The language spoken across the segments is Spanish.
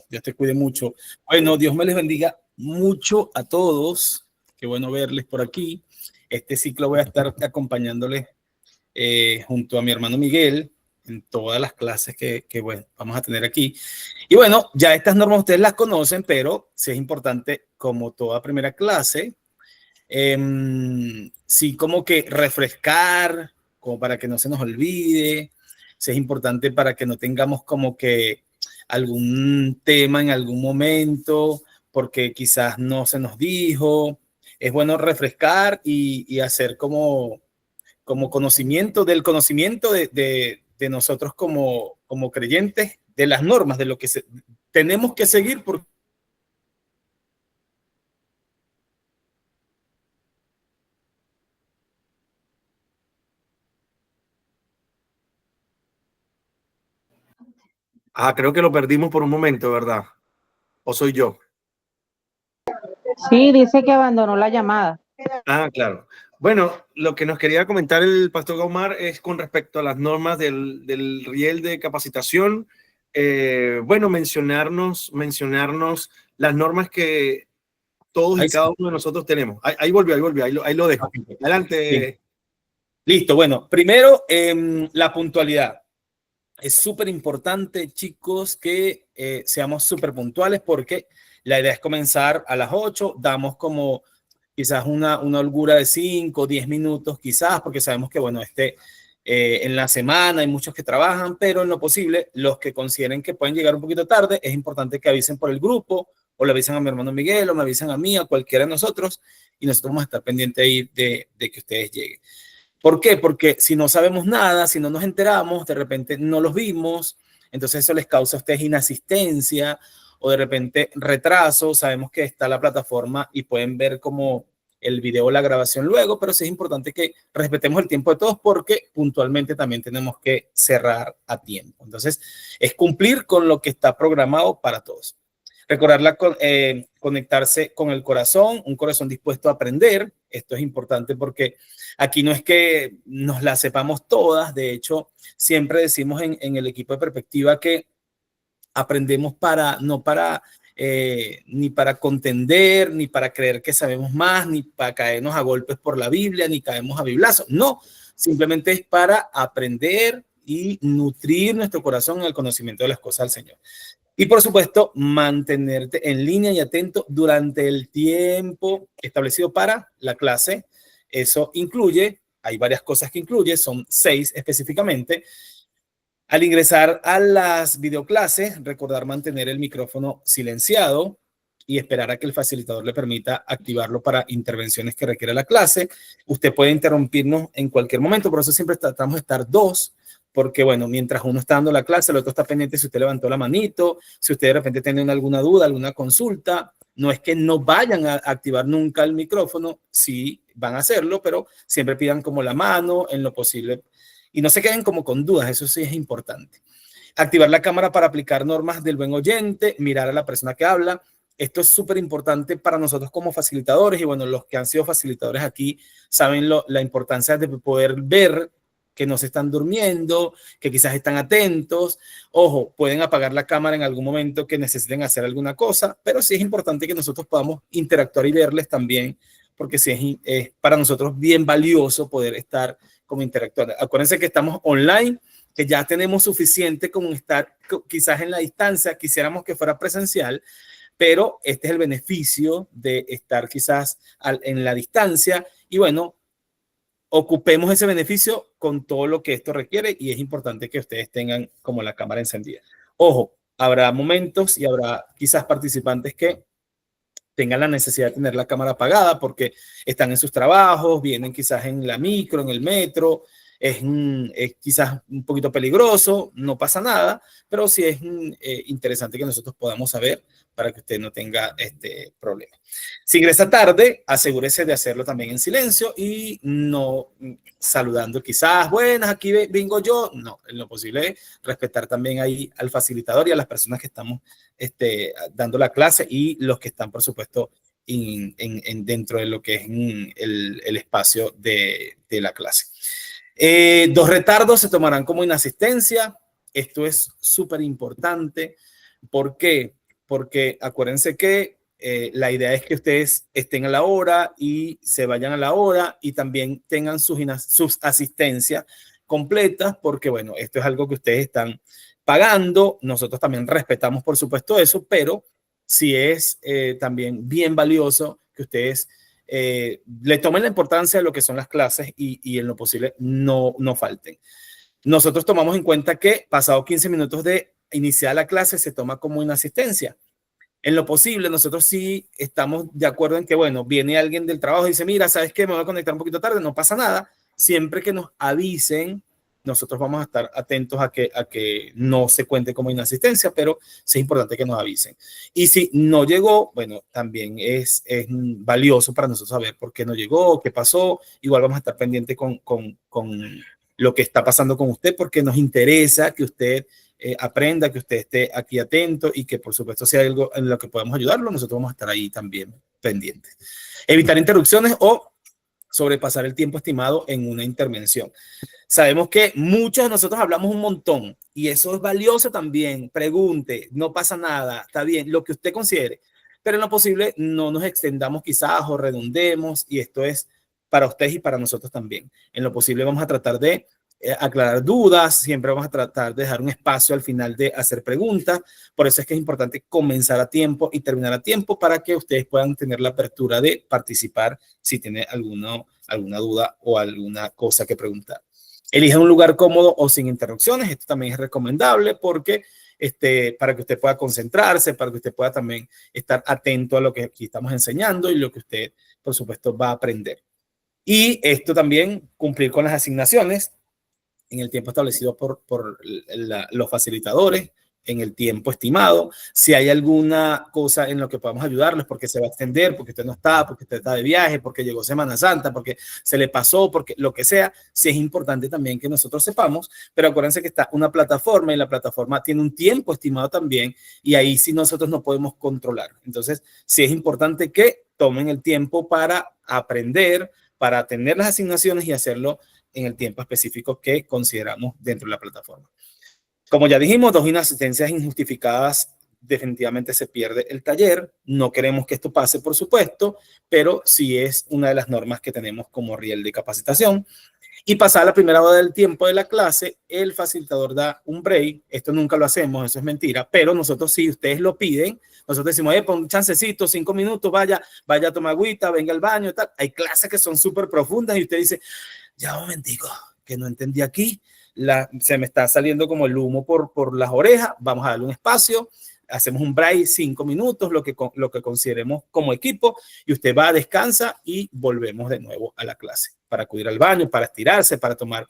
Dios te cuide mucho. Bueno, Dios me les bendiga mucho a todos. Qué bueno verles por aquí. Este ciclo voy a estar acompañándoles junto a mi hermano Miguel en todas las clases que bueno, vamos a tener aquí. Y bueno, ya estas normas ustedes las conocen, pero sí es importante, como toda primera clase, sí como que refrescar, como para que no se nos olvide. Sí es importante para que no tengamos como que algún tema en algún momento, porque quizás no se nos dijo. Es bueno refrescar y hacer como conocimiento del conocimiento de nosotros como creyentes, de las normas, de lo que tenemos que seguir. Porque creo que lo perdimos por un momento, ¿verdad? ¿O soy yo? Sí, dice que abandonó la llamada. Claro. Bueno, lo que nos quería comentar el pastor Gaumar es con respecto a las normas del riel de capacitación. Bueno, mencionarnos las normas que todos y cada uno de nosotros tenemos. Ahí volvió, ahí lo dejo. Adelante. Sí. Listo, bueno, primero la puntualidad. Es súper importante, chicos, que seamos súper puntuales, porque la idea es comenzar a las 8, damos como quizás una holgura de 5 o 10 minutos quizás, porque sabemos que, bueno, en la semana hay muchos que trabajan, pero en lo posible, los que consideren que pueden llegar un poquito tarde, es importante que avisen por el grupo, o le avisen a mi hermano Miguel, o me avisen a mí, a cualquiera de nosotros, y nosotros vamos a estar pendientes ahí de que ustedes lleguen. ¿Por qué? Porque si no sabemos nada, si no nos enteramos, de repente no los vimos, entonces eso les causa a ustedes inasistencia o de repente retraso. Sabemos que está la plataforma y pueden ver como el video o la grabación luego, pero sí es importante que respetemos el tiempo de todos, porque puntualmente también tenemos que cerrar a tiempo. Entonces, es cumplir con lo que está programado para todos. Recordarla conectarse con el corazón, un corazón dispuesto a aprender. Esto es importante porque aquí no es que nos la sepamos todas. De hecho, siempre decimos en el equipo de Perspectiva que aprendemos ni para contender, ni para creer que sabemos más, ni para caernos a golpes por la Biblia, ni caemos a biblazos. No, simplemente es para aprender y nutrir nuestro corazón en el conocimiento de las cosas del Señor. Y por supuesto, mantenerte en línea y atento durante el tiempo establecido para la clase. Eso incluye, hay varias cosas que incluye, son 6 específicamente. Al ingresar a las videoclases, recordar mantener el micrófono silenciado y esperar a que el facilitador le permita activarlo para intervenciones que requiera la clase. Usted puede interrumpirnos en cualquier momento, por eso siempre tratamos de estar 2, porque bueno, mientras uno está dando la clase, el otro está pendiente si usted levantó la manito, si usted de repente tiene alguna duda, alguna consulta. No es que no vayan a activar nunca el micrófono, sí van a hacerlo, pero siempre pidan como la mano en lo posible y no se queden como con dudas. Eso sí es importante. Activar la cámara para aplicar normas del buen oyente, mirar a la persona que habla. Esto es súper importante para nosotros como facilitadores, y bueno, los que han sido facilitadores aquí saben la importancia de poder ver que no se están durmiendo, que quizás están atentos. Ojo, pueden apagar la cámara en algún momento que necesiten hacer alguna cosa, pero sí es importante que nosotros podamos interactuar y verles también, porque sí es para nosotros bien valioso poder estar como interactuar. Acuérdense que estamos online, que ya tenemos suficiente con estar quizás en la distancia. Quisiéramos que fuera presencial, pero este es el beneficio de estar quizás en la distancia. Y bueno, ocupemos ese beneficio con todo lo que esto requiere, y es importante que ustedes tengan como la cámara encendida. Ojo, habrá momentos y habrá quizás participantes que tengan la necesidad de tener la cámara apagada porque están en sus trabajos, vienen quizás en la micro, en el metro. Es quizás un poquito peligroso, no pasa nada, pero sí es interesante que nosotros podamos saber para que usted no tenga este problema. Si ingresa tarde, asegúrese de hacerlo también en silencio y no saludando quizás, buenas, aquí vengo yo. No, en lo posible respetar también ahí al facilitador y a las personas que estamos dando la clase, y los que están, por supuesto, dentro de lo que es el espacio de la clase. 2 retardos se tomarán como inasistencia. Esto es súper importante. ¿Por qué? Porque acuérdense que la idea es que ustedes estén a la hora y se vayan a la hora y también tengan sus asistencias completas, porque bueno, esto es algo que ustedes están pagando. Nosotros también respetamos, por supuesto, eso, pero sí es también bien valioso que ustedes le tomen la importancia de lo que son las clases y en lo posible no falten. Nosotros tomamos en cuenta que pasado 15 minutos de iniciar la clase se toma como inasistencia. En lo posible, nosotros sí estamos de acuerdo en que, bueno, viene alguien del trabajo y dice, mira, ¿sabes qué? Me voy a conectar un poquito tarde, no pasa nada. Siempre que nos avisen, nosotros vamos a estar atentos a que no se cuente como inasistencia, pero sí es importante que nos avisen. Y si no llegó, bueno, también es valioso para nosotros saber por qué no llegó, qué pasó. Igual vamos a estar pendientes con lo que está pasando con usted, porque nos interesa que usted aprenda, que usted esté aquí atento y que por supuesto si hay algo en lo que podamos ayudarlo, nosotros vamos a estar ahí también pendientes. Evitar interrupciones o sobrepasar el tiempo estimado en una intervención. Sabemos que muchos de nosotros hablamos un montón y eso es valioso también. Pregunte, no pasa nada, está bien, lo que usted considere, pero en lo posible no nos extendamos quizás o redundemos, y esto es para ustedes y para nosotros también. En lo posible vamos a tratar de aclarar dudas, siempre vamos a tratar de dejar un espacio al final de hacer preguntas. Por eso es que es importante comenzar a tiempo y terminar a tiempo para que ustedes puedan tener la apertura de participar si tiene alguna duda o alguna cosa que preguntar. Elijan un lugar cómodo o sin interrupciones. Esto también es recomendable porque para que usted pueda concentrarse, para que usted pueda también estar atento a lo que aquí estamos enseñando y lo que usted, por supuesto, va a aprender. Y esto también, cumplir con las asignaciones en el tiempo establecido por los facilitadores, en el tiempo estimado. Si hay alguna cosa en lo que podamos ayudarles, porque se va a extender, porque usted no está, porque usted está de viaje, porque llegó Semana Santa, porque se le pasó, porque lo que sea, sí es importante también que nosotros sepamos. Pero acuérdense que está una plataforma y la plataforma tiene un tiempo estimado también, y ahí sí nosotros no podemos controlar. Entonces, sí es importante que tomen el tiempo para aprender, para tener las asignaciones y hacerlo en el tiempo específico que consideramos dentro de la plataforma. Como ya dijimos, 2 inasistencias injustificadas, definitivamente se pierde el taller. No queremos que esto pase, por supuesto, pero sí es una de las normas que tenemos como riel de capacitación. Y pasada la primera hora del tiempo de la clase, el facilitador da un break. Esto nunca lo hacemos, eso es mentira, pero nosotros, si ustedes lo piden, nosotros decimos, pon un chancecito, 5 minutos, vaya a tomar agüita, venga al baño, tal. Hay clases que son súper profundas y usted dice, ya un momentico, que no entendí aquí, se me está saliendo como el humo por las orejas, vamos a darle un espacio, hacemos un break 5 minutos, lo que consideremos como equipo, y usted va, descansa y volvemos de nuevo a la clase para acudir al baño, para estirarse, para tomar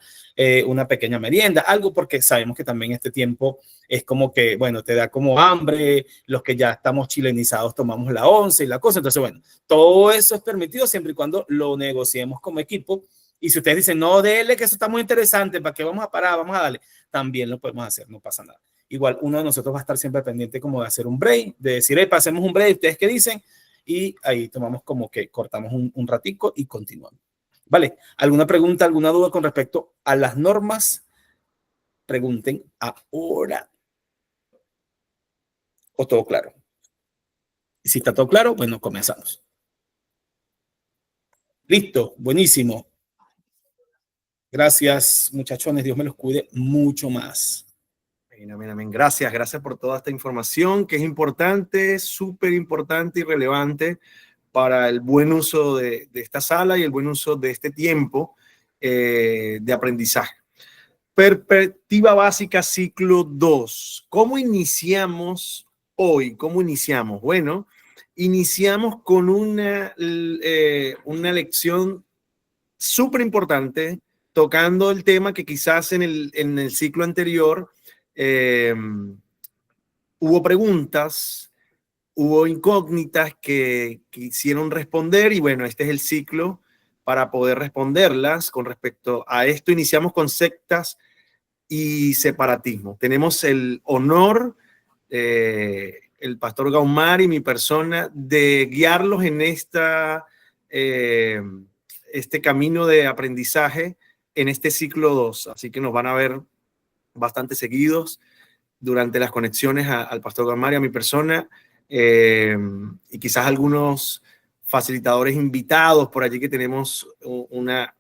una pequeña merienda, algo, porque sabemos que también este tiempo es como que, bueno, te da como hambre, los que ya estamos chilenizados tomamos la 11 y la cosa, entonces bueno, todo eso es permitido siempre y cuando lo negociemos como equipo. Y si ustedes dicen, no, dele, que eso está muy interesante, ¿para qué vamos a parar? Vamos a darle. También lo podemos hacer, no pasa nada. Igual uno de nosotros va a estar siempre pendiente como de hacer un break, de decir, pasemos un break, ¿ustedes qué dicen? Y ahí tomamos como que cortamos un ratico y continuamos. ¿Vale? ¿Alguna pregunta, alguna duda con respecto a las normas? Pregunten ahora. ¿O todo claro? Y si está todo claro, bueno, comenzamos. Listo, buenísimo. Gracias, muchachones. Dios me los cuide mucho más. Amén. Gracias por toda esta información que es importante, súper importante y relevante para el buen uso de esta sala y el buen uso de este tiempo de aprendizaje. Perspectiva básica, ciclo 2. ¿Cómo iniciamos hoy? ¿Cómo iniciamos? Bueno, iniciamos con una lección súper importante, tocando el tema que quizás en el ciclo anterior hubo preguntas, hubo incógnitas que quisieron responder, y bueno, este es el ciclo para poder responderlas. Con respecto a esto, iniciamos con sectas y separatismo. Tenemos el honor, el pastor Gaumar y mi persona, de guiarlos en este camino de aprendizaje en este ciclo 2. Así que nos van a ver bastante seguidos. durante las conexiones al pastor Gaumar y a mi persona, y quizás algunos facilitadores invitados por allí que tenemos una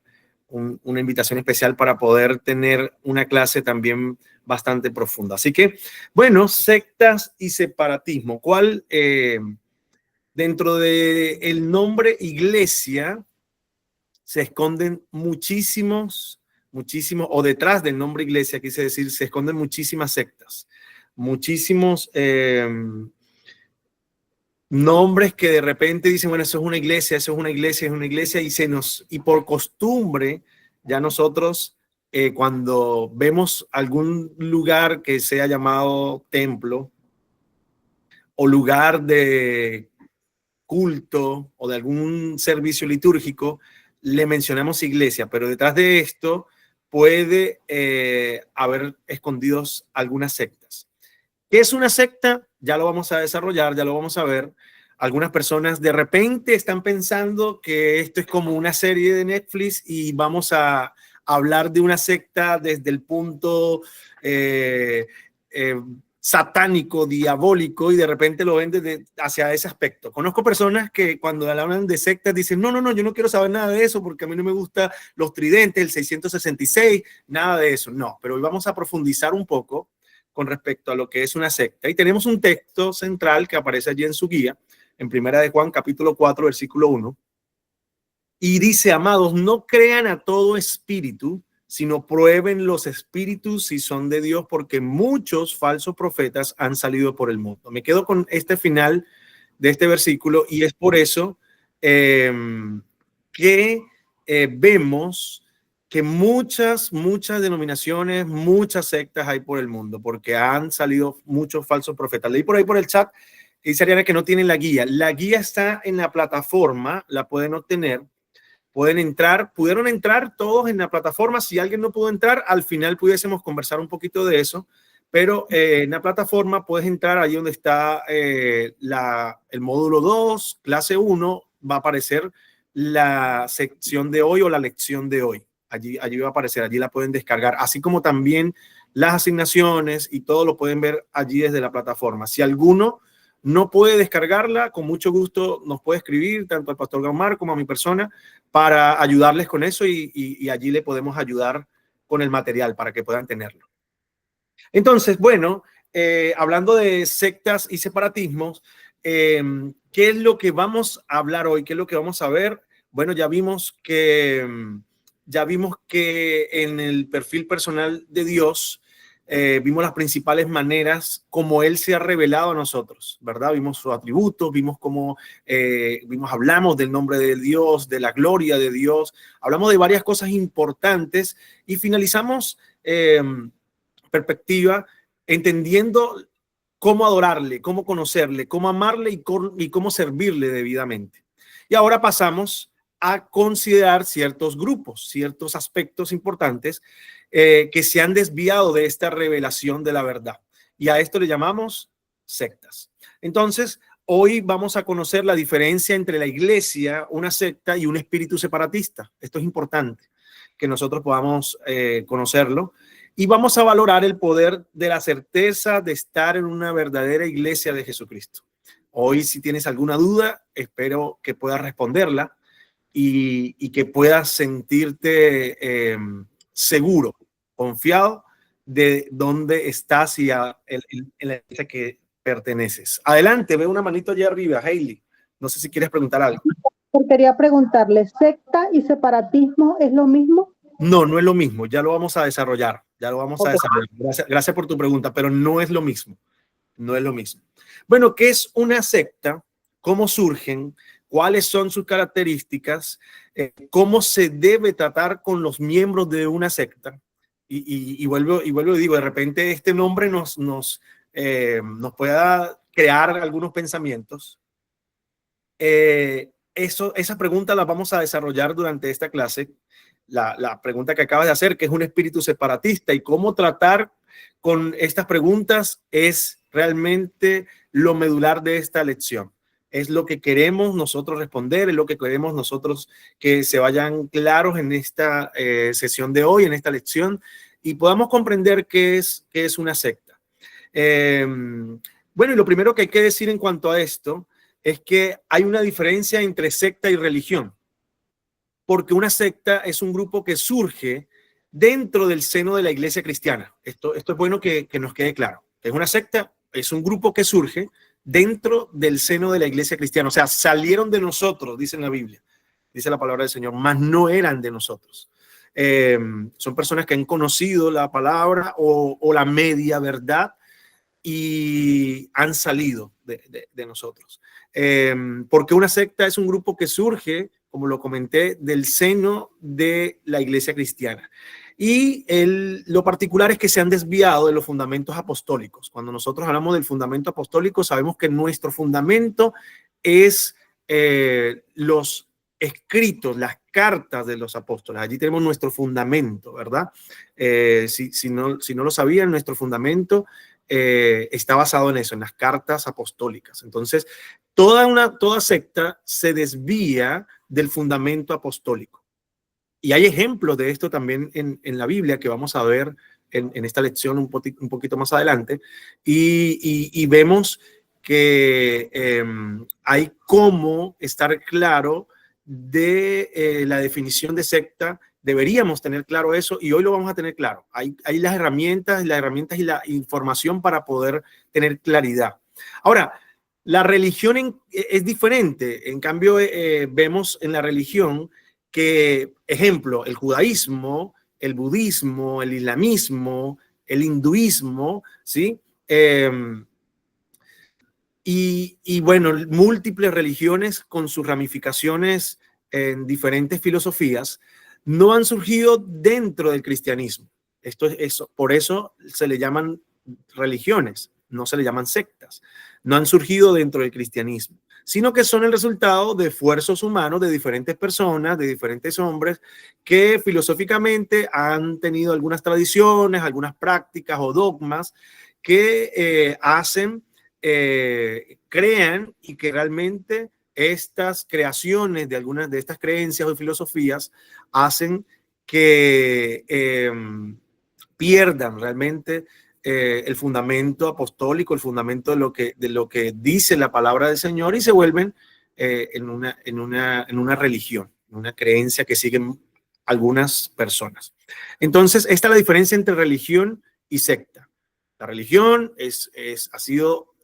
invitación especial para poder tener una clase también bastante profunda. Así que, bueno, sectas y separatismo. ¿Cuál, dentro del nombre iglesia, se esconden muchísimos, o detrás del nombre iglesia, quise decir, se esconden muchísimas sectas, muchísimos nombres que de repente dicen, bueno, eso es una iglesia, eso es una iglesia, es una iglesia, y por costumbre, ya nosotros, cuando vemos algún lugar que sea llamado templo o lugar de culto o de algún servicio litúrgico, le mencionamos iglesia, pero detrás de esto puede haber escondidos algunas sectas. ¿Qué es una secta? Ya lo vamos a desarrollar, ya lo vamos a ver. Algunas personas de repente están pensando que esto es como una serie de Netflix y vamos a hablar de una secta desde el punto satánico, diabólico, y de repente lo ven hacia ese aspecto. Conozco personas que cuando hablan de sectas dicen, no, yo no quiero saber nada de eso porque a mí no me gustan los tridentes, el 666, nada de eso. No, pero hoy vamos a profundizar un poco con respecto a lo que es una secta. Y tenemos un texto central que aparece allí en su guía, en Primera de Juan, capítulo 4, versículo 1. Y dice, amados, no crean a todo espíritu, sino prueben los espíritus si son de Dios, porque muchos falsos profetas han salido por el mundo. Me quedo con este final de este versículo y es por eso que vemos que muchas denominaciones, muchas sectas hay por el mundo, porque han salido muchos falsos profetas. Leí por ahí por el chat, dice Ariana que no tienen la guía. La guía está en la plataforma, la pueden obtener. Pudieron entrar todos en la plataforma. Si alguien no pudo entrar, al final pudiésemos conversar un poquito de eso, pero en la plataforma puedes entrar allí donde está el módulo 2, clase 1, va a aparecer la sección de hoy o la lección de hoy. Allí va a aparecer, allí la pueden descargar, así como también las asignaciones y todo lo pueden ver allí desde la plataforma. Si alguno no puede descargarla, con mucho gusto nos puede escribir tanto al pastor Gaumar como a mi persona para ayudarles con eso y allí le podemos ayudar con el material para que puedan tenerlo. Entonces, bueno, hablando de sectas y separatismos, ¿qué es lo que vamos a hablar hoy? ¿Qué es lo que vamos a ver? Bueno, ya vimos que en el perfil personal de Dios, vimos las principales maneras como Él se ha revelado a nosotros, ¿verdad? Vimos sus atributos, vimos cómo hablamos del nombre de Dios, de la gloria de Dios, hablamos de varias cosas importantes y finalizamos perspectiva entendiendo cómo adorarle, cómo conocerle, cómo amarle y cómo servirle debidamente. Y ahora pasamos a considerar ciertos grupos, ciertos aspectos importantes que se han desviado de esta revelación de la verdad. Y a esto le llamamos sectas. Entonces, hoy vamos a conocer la diferencia entre la iglesia, una secta y un espíritu separatista. Esto es importante que nosotros podamos conocerlo. Y vamos a valorar el poder de la certeza de estar en una verdadera iglesia de Jesucristo. Hoy, si tienes alguna duda, espero que puedas responderla y que puedas sentirte seguro, confiado de dónde estás y en la iglesia que perteneces. Adelante, veo una manito allá arriba, Hailey. No sé si quieres preguntar algo. Quería preguntarle, ¿secta y separatismo es lo mismo? No, no es lo mismo. Ya lo vamos a desarrollar. Ya lo vamos a desarrollar. Gracias por tu pregunta, pero no es lo mismo. No es lo mismo. Bueno, ¿qué es una secta? ¿Cómo surgen? ¿Cuáles son sus características? ¿Cómo se debe tratar con los miembros de una secta? Y vuelvo y digo, de repente este nombre nos pueda crear algunos pensamientos. Esa pregunta la vamos a desarrollar durante esta clase. La pregunta que acabas de hacer, que es un espíritu separatista, y cómo tratar con estas preguntas es realmente lo medular de esta lección. Es lo que queremos nosotros responder, es lo que queremos nosotros que se vayan claros en esta sesión de hoy, en esta lección, y podamos comprender qué es una secta. Bueno, y lo primero que hay que decir en cuanto a esto es que hay una diferencia entre secta y religión, porque una secta es un grupo que surge dentro del seno de la iglesia cristiana. Esto es bueno que nos quede claro. Es una secta, es un grupo que surge dentro del seno de la iglesia cristiana. O sea, salieron de nosotros, dice en la Biblia, dice la palabra del Señor, mas no eran de nosotros. Son personas que han conocido la palabra o la media verdad y han salido de nosotros. Porque una secta es un grupo que surge, como lo comenté, del seno de la iglesia cristiana. Y lo particular es que se han desviado de los fundamentos apostólicos. Cuando nosotros hablamos del fundamento apostólico, sabemos que nuestro fundamento es los escritos, las cartas de los apóstoles. Allí tenemos nuestro fundamento, ¿verdad? Si no lo sabían, nuestro fundamento está basado en eso, en las cartas apostólicas. Entonces, toda secta se desvía del fundamento apostólico. Y hay ejemplos de esto también en la Biblia que vamos a ver en esta lección un poquito más adelante. Y vemos que hay cómo estar claro de la definición de secta. Deberíamos tener claro eso y hoy lo vamos a tener claro. Hay las herramientas y la información para poder tener claridad. Ahora, la religión es diferente. En cambio, vemos en la religión que, ejemplo, el judaísmo, el budismo, el islamismo, el hinduismo, ¿sí? Y bueno, múltiples religiones con sus ramificaciones en diferentes filosofías no han surgido dentro del cristianismo. Por eso se le llaman religiones, no se le llaman sectas. No han surgido dentro del cristianismo, sino que son el resultado de esfuerzos humanos de diferentes personas, de diferentes hombres, que filosóficamente han tenido algunas tradiciones, algunas prácticas o dogmas que crean y que realmente estas creaciones de algunas de estas creencias o filosofías hacen que pierdan realmente el fundamento apostólico, el fundamento de lo que dice la palabra del Señor y se vuelven en una religión, en una creencia que siguen algunas personas. Entonces, esta es la diferencia entre religión y secta. La religión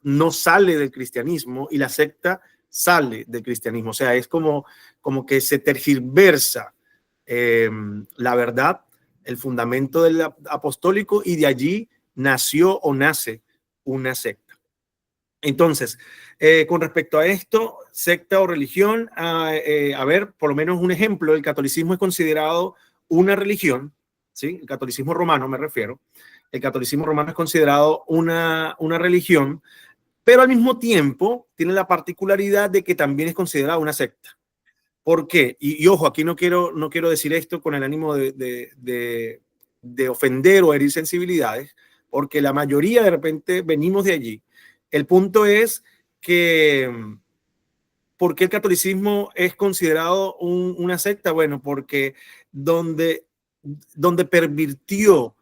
no sale del cristianismo y la secta sale del cristianismo. O sea, es como que se tergiversa la verdad, el fundamento del apostólico y de allí nació o nace una secta. Entonces, con respecto a esto, secta o religión, a ver, por lo menos un ejemplo, el catolicismo es considerado una religión, ¿sí? El catolicismo romano me refiero. El catolicismo romano es considerado una religión, pero al mismo tiempo tiene la particularidad de que también es considerado una secta. ¿Por qué? Y ojo, aquí no quiero decir esto con el ánimo de ofender o herir sensibilidades, porque la mayoría de repente venimos de allí. El punto es que, ¿por qué el catolicismo es considerado una secta? Bueno, porque donde pervirtió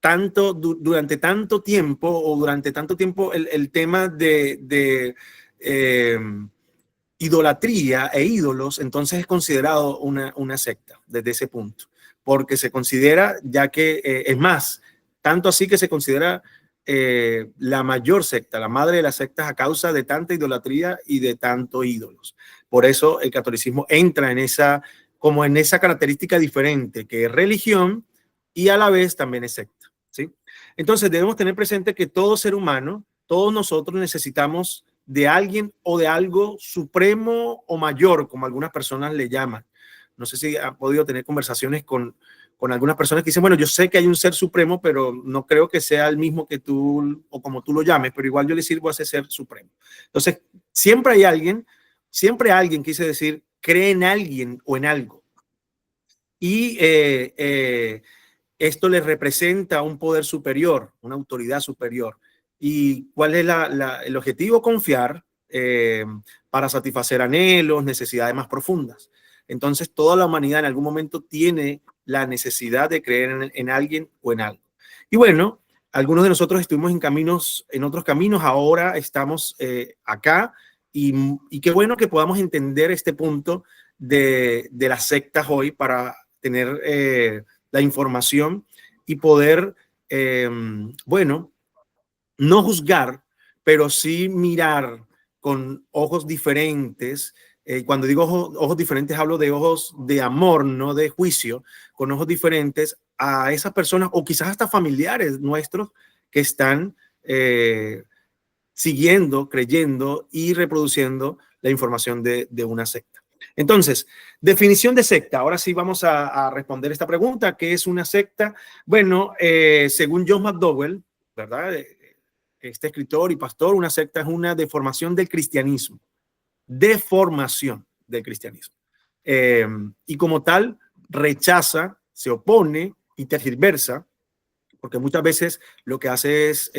durante tanto tiempo el tema de idolatría e ídolos, entonces es considerado una secta desde ese punto, porque se considera, ya que es más, tanto así que se considera la mayor secta, la madre de las sectas a causa de tanta idolatría y de tanto ídolos. Por eso el catolicismo entra en esa característica diferente, que es religión y a la vez también es secta, ¿sí? Entonces debemos tener presente que todo ser humano, todos nosotros necesitamos de alguien o de algo supremo o mayor, como algunas personas le llaman. No sé si ha podido tener conversaciones con algunas personas que dicen, bueno, yo sé que hay un ser supremo, pero no creo que sea el mismo que tú o como tú lo llames, pero igual yo le sirvo a ese ser supremo. Entonces, siempre alguien, quise decir, cree en alguien o en algo. Y esto le representa un poder superior, una autoridad superior. ¿Y cuál es el objetivo? Confiar para satisfacer anhelos, necesidades más profundas. Entonces, toda la humanidad en algún momento tiene la necesidad de creer en alguien o en algo. Y bueno, Algunos de nosotros estuvimos en otros caminos, ahora estamos acá y qué bueno que podamos entender este punto de las sectas hoy para tener la información y poder, bueno, no juzgar, pero sí mirar con ojos diferentes. Cuando digo ojos diferentes, hablo de ojos de amor, no de juicio, con ojos diferentes a esas personas o quizás hasta familiares nuestros que están siguiendo, creyendo y reproduciendo la información de una secta. Entonces, definición de secta. Ahora sí vamos a responder esta pregunta. ¿Qué es una secta? Bueno, según John McDowell, ¿verdad? Este escritor y pastor, una secta es una deformación del cristianismo. Deformación del cristianismo. Y como tal, rechaza, se opone y tergiversa, porque muchas veces lo que hace es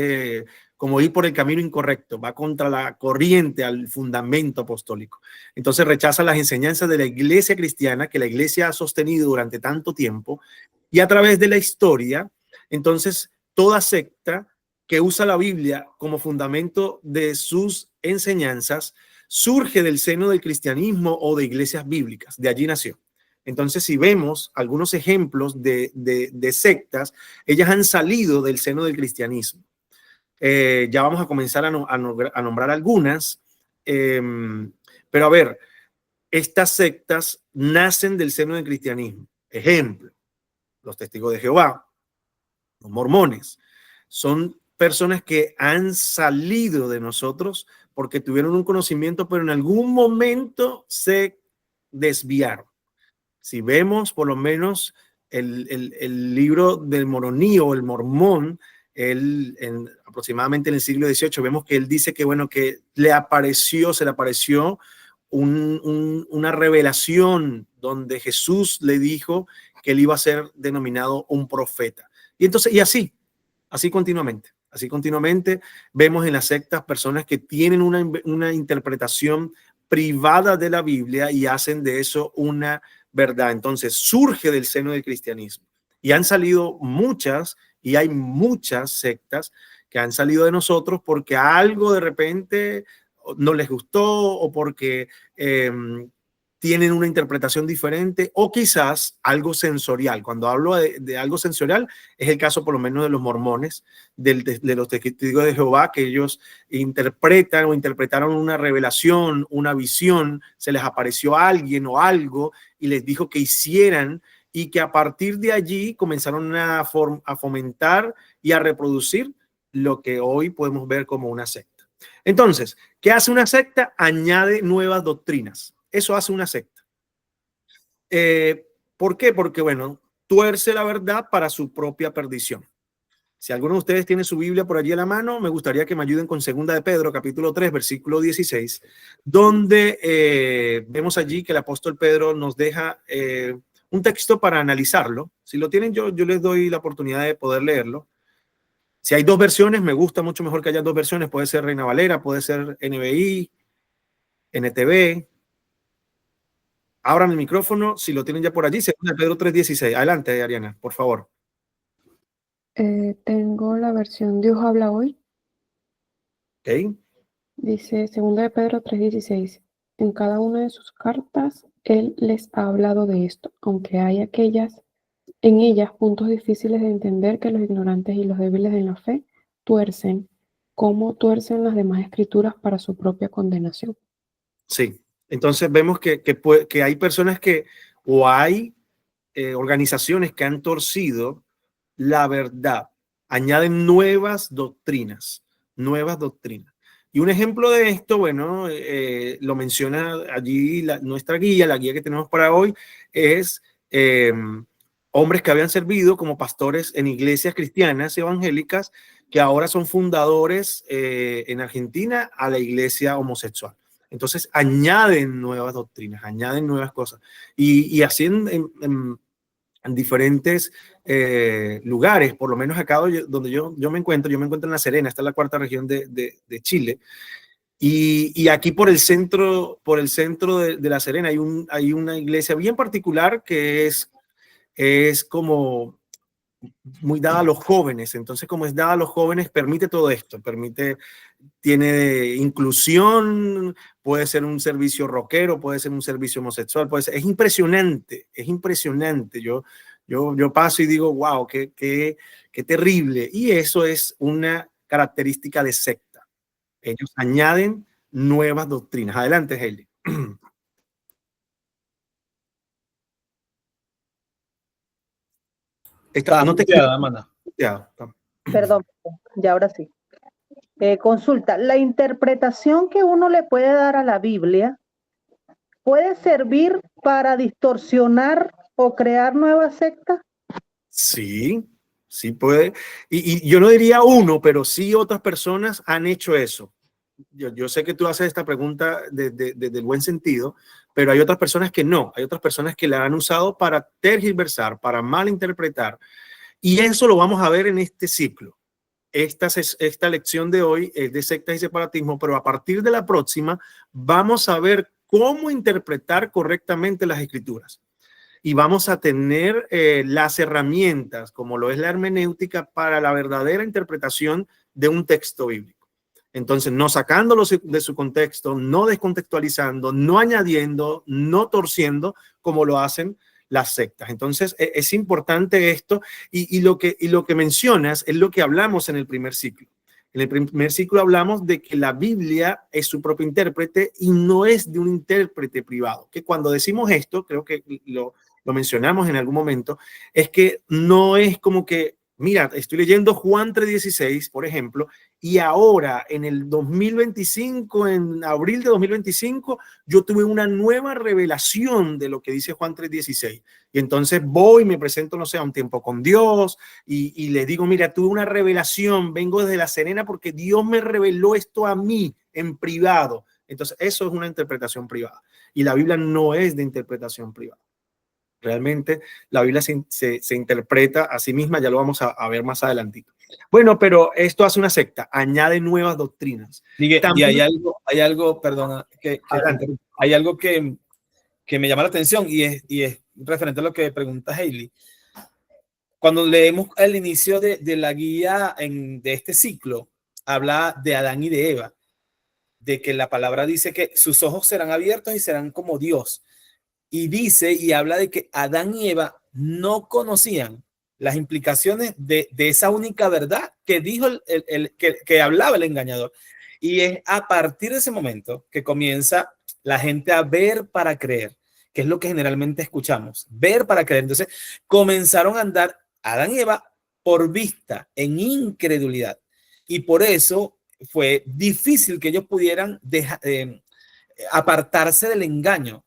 como ir por el camino incorrecto, va contra la corriente, al fundamento apostólico. Entonces rechaza las enseñanzas de la iglesia cristiana que la iglesia ha sostenido durante tanto tiempo y a través de la historia. Entonces, toda secta que usa la Biblia como fundamento de sus enseñanzas surge del seno del cristianismo o de iglesias bíblicas. De allí nació. Entonces, si vemos algunos ejemplos de sectas, ellas han salido del seno del cristianismo. Ya vamos a comenzar a nombrar algunas. Pero a ver, estas sectas nacen del seno del cristianismo. Ejemplo, los testigos de Jehová, los mormones, son personas que han salido de nosotros porque tuvieron un conocimiento, pero en algún momento se desviaron. Si vemos por lo menos el libro del Moroní o el Mormón, aproximadamente en el siglo XVIII, vemos que él dice que, bueno, que se le apareció una revelación donde Jesús le dijo que él iba a ser denominado un profeta. Y entonces, y así continuamente. Así continuamente vemos en las sectas personas que tienen una interpretación privada de la Biblia y hacen de eso una verdad. Entonces surge del seno del cristianismo y han salido muchas y hay muchas sectas que han salido de nosotros porque algo de repente no les gustó o porque tienen una interpretación diferente o quizás algo sensorial. Cuando hablo de algo sensorial, es el caso por lo menos de los mormones, de los testigos de Jehová, que ellos interpretan o interpretaron una revelación, una visión, se les apareció a alguien o algo y les dijo que hicieran y que a partir de allí comenzaron a fomentar y a reproducir lo que hoy podemos ver como una secta. Entonces, ¿qué hace una secta? Añade nuevas doctrinas. Eso hace una secta. ¿Por qué? Porque, bueno, tuerce la verdad para su propia perdición. Si alguno de ustedes tiene su Biblia por allí a la mano, me gustaría que me ayuden con 2 de Pedro, capítulo 3, versículo 16, donde vemos allí que el apóstol Pedro nos deja un texto para analizarlo. Si lo tienen, yo les doy la oportunidad de poder leerlo. Si hay dos versiones, me gusta mucho mejor que haya dos versiones. Puede ser Reina Valera, puede ser NBI, NTV. Abran el micrófono si lo tienen ya por allí. 2 de Pedro 3:16. Adelante, Ariana, por favor. Tengo la versión Dios habla hoy. Ok. Dice 2 de Pedro 3:16. En cada una de sus cartas, él les ha hablado de esto, aunque hay en ellas puntos difíciles de entender que los ignorantes y los débiles en la fe tuercen, como tuercen las demás escrituras para su propia condenación. Sí. Entonces vemos que hay personas o hay organizaciones que han torcido la verdad, añaden nuevas doctrinas. Y un ejemplo de esto, bueno, lo menciona allí nuestra guía, la guía que tenemos para hoy, es hombres que habían servido como pastores en iglesias cristianas evangélicas que ahora son fundadores en Argentina a la iglesia homosexual. Entonces añaden nuevas doctrinas, añaden nuevas cosas. Y así en diferentes lugares, por lo menos acá donde yo me encuentro en La Serena, esta es la cuarta región de Chile. Y aquí por el centro de La Serena hay una iglesia bien particular que es como muy dada a los jóvenes. Entonces, como es dada a los jóvenes, permite todo esto, tiene inclusión, puede ser un servicio rockero, puede ser un servicio homosexual, es impresionante, es impresionante. Yo paso y digo, wow, qué terrible. Y eso es una característica de secta. Ellos añaden nuevas doctrinas. Adelante, Hailey. No te queda, Amanda. Perdón, ya ahora sí. Consulta, ¿la interpretación que uno le puede dar a la Biblia puede servir para distorsionar o crear nuevas sectas? Sí, sí puede. Y yo no diría uno, pero sí otras personas han hecho eso. Yo sé que tú haces esta pregunta desde el buen sentido, pero hay otras personas que no. Hay otras personas que la han usado para tergiversar, para malinterpretar. Y eso lo vamos a ver en este ciclo. Esta lección de hoy es de sectas y separatismo, pero a partir de la próxima vamos a ver cómo interpretar correctamente las escrituras. Y vamos a tener las herramientas, como lo es la hermenéutica, para la verdadera interpretación de un texto bíblico. Entonces, no sacándolo de su contexto, no descontextualizando, no añadiendo, no torciendo, como lo hacen las sectas. Entonces, es importante esto y lo que mencionas es lo que hablamos en el primer ciclo. En el primer ciclo hablamos de que la Biblia es su propio intérprete y no es de un intérprete privado. Que cuando decimos esto, creo que lo mencionamos en algún momento, es que no es como que, mira, estoy leyendo Juan 3:16, por ejemplo, y ahora en el 2025, en abril de 2025, yo tuve una nueva revelación de lo que dice Juan 3:16. Y entonces voy y me presento, no sé, a un tiempo con Dios y le digo, mira, tuve una revelación, vengo desde La Serena porque Dios me reveló esto a mí en privado. Entonces eso es una interpretación privada. Y la Biblia no es de interpretación privada. Realmente la Biblia se interpreta a sí misma, ya lo vamos a ver más adelantito. Bueno, pero esto hace una secta, añade nuevas doctrinas. Y hay algo, perdona, hay algo que me llama la atención y es referente a lo que pregunta Hailey. Cuando leemos el inicio de la guía de este ciclo, habla de Adán y de Eva, de que la palabra dice que sus ojos serán abiertos y serán como Dios. Y dice y habla de que Adán y Eva no conocían las implicaciones de esa única verdad que dijo que hablaba el engañador. Y es a partir de ese momento que comienza la gente a ver para creer, que es lo que generalmente escuchamos, ver para creer. Entonces comenzaron a andar Adán y Eva por vista, en incredulidad. Y por eso fue difícil que ellos pudieran apartarse del engaño.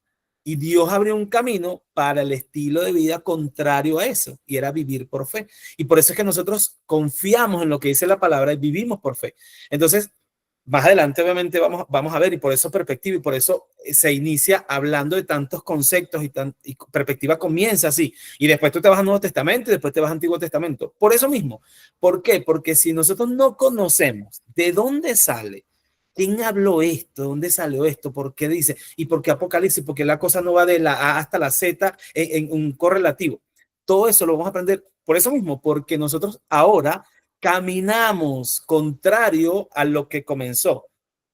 Y Dios abrió un camino para el estilo de vida contrario a eso, y era vivir por fe. Y por eso es que nosotros confiamos en lo que dice la palabra y vivimos por fe. Entonces, más adelante obviamente vamos a ver, y por eso perspectiva, y por eso se inicia hablando de tantos conceptos y perspectiva comienza así. Y después tú te vas al Nuevo Testamento y después te vas al Antiguo Testamento. Por eso mismo. ¿Por qué? Porque si nosotros no conocemos de dónde sale, ¿quién habló esto? ¿Dónde salió esto? ¿Por qué dice? ¿Y por qué Apocalipsis? Porque la cosa no va de la A hasta la Z en un correlativo. Todo eso lo vamos a aprender por eso mismo, porque nosotros ahora caminamos contrario a lo que comenzó.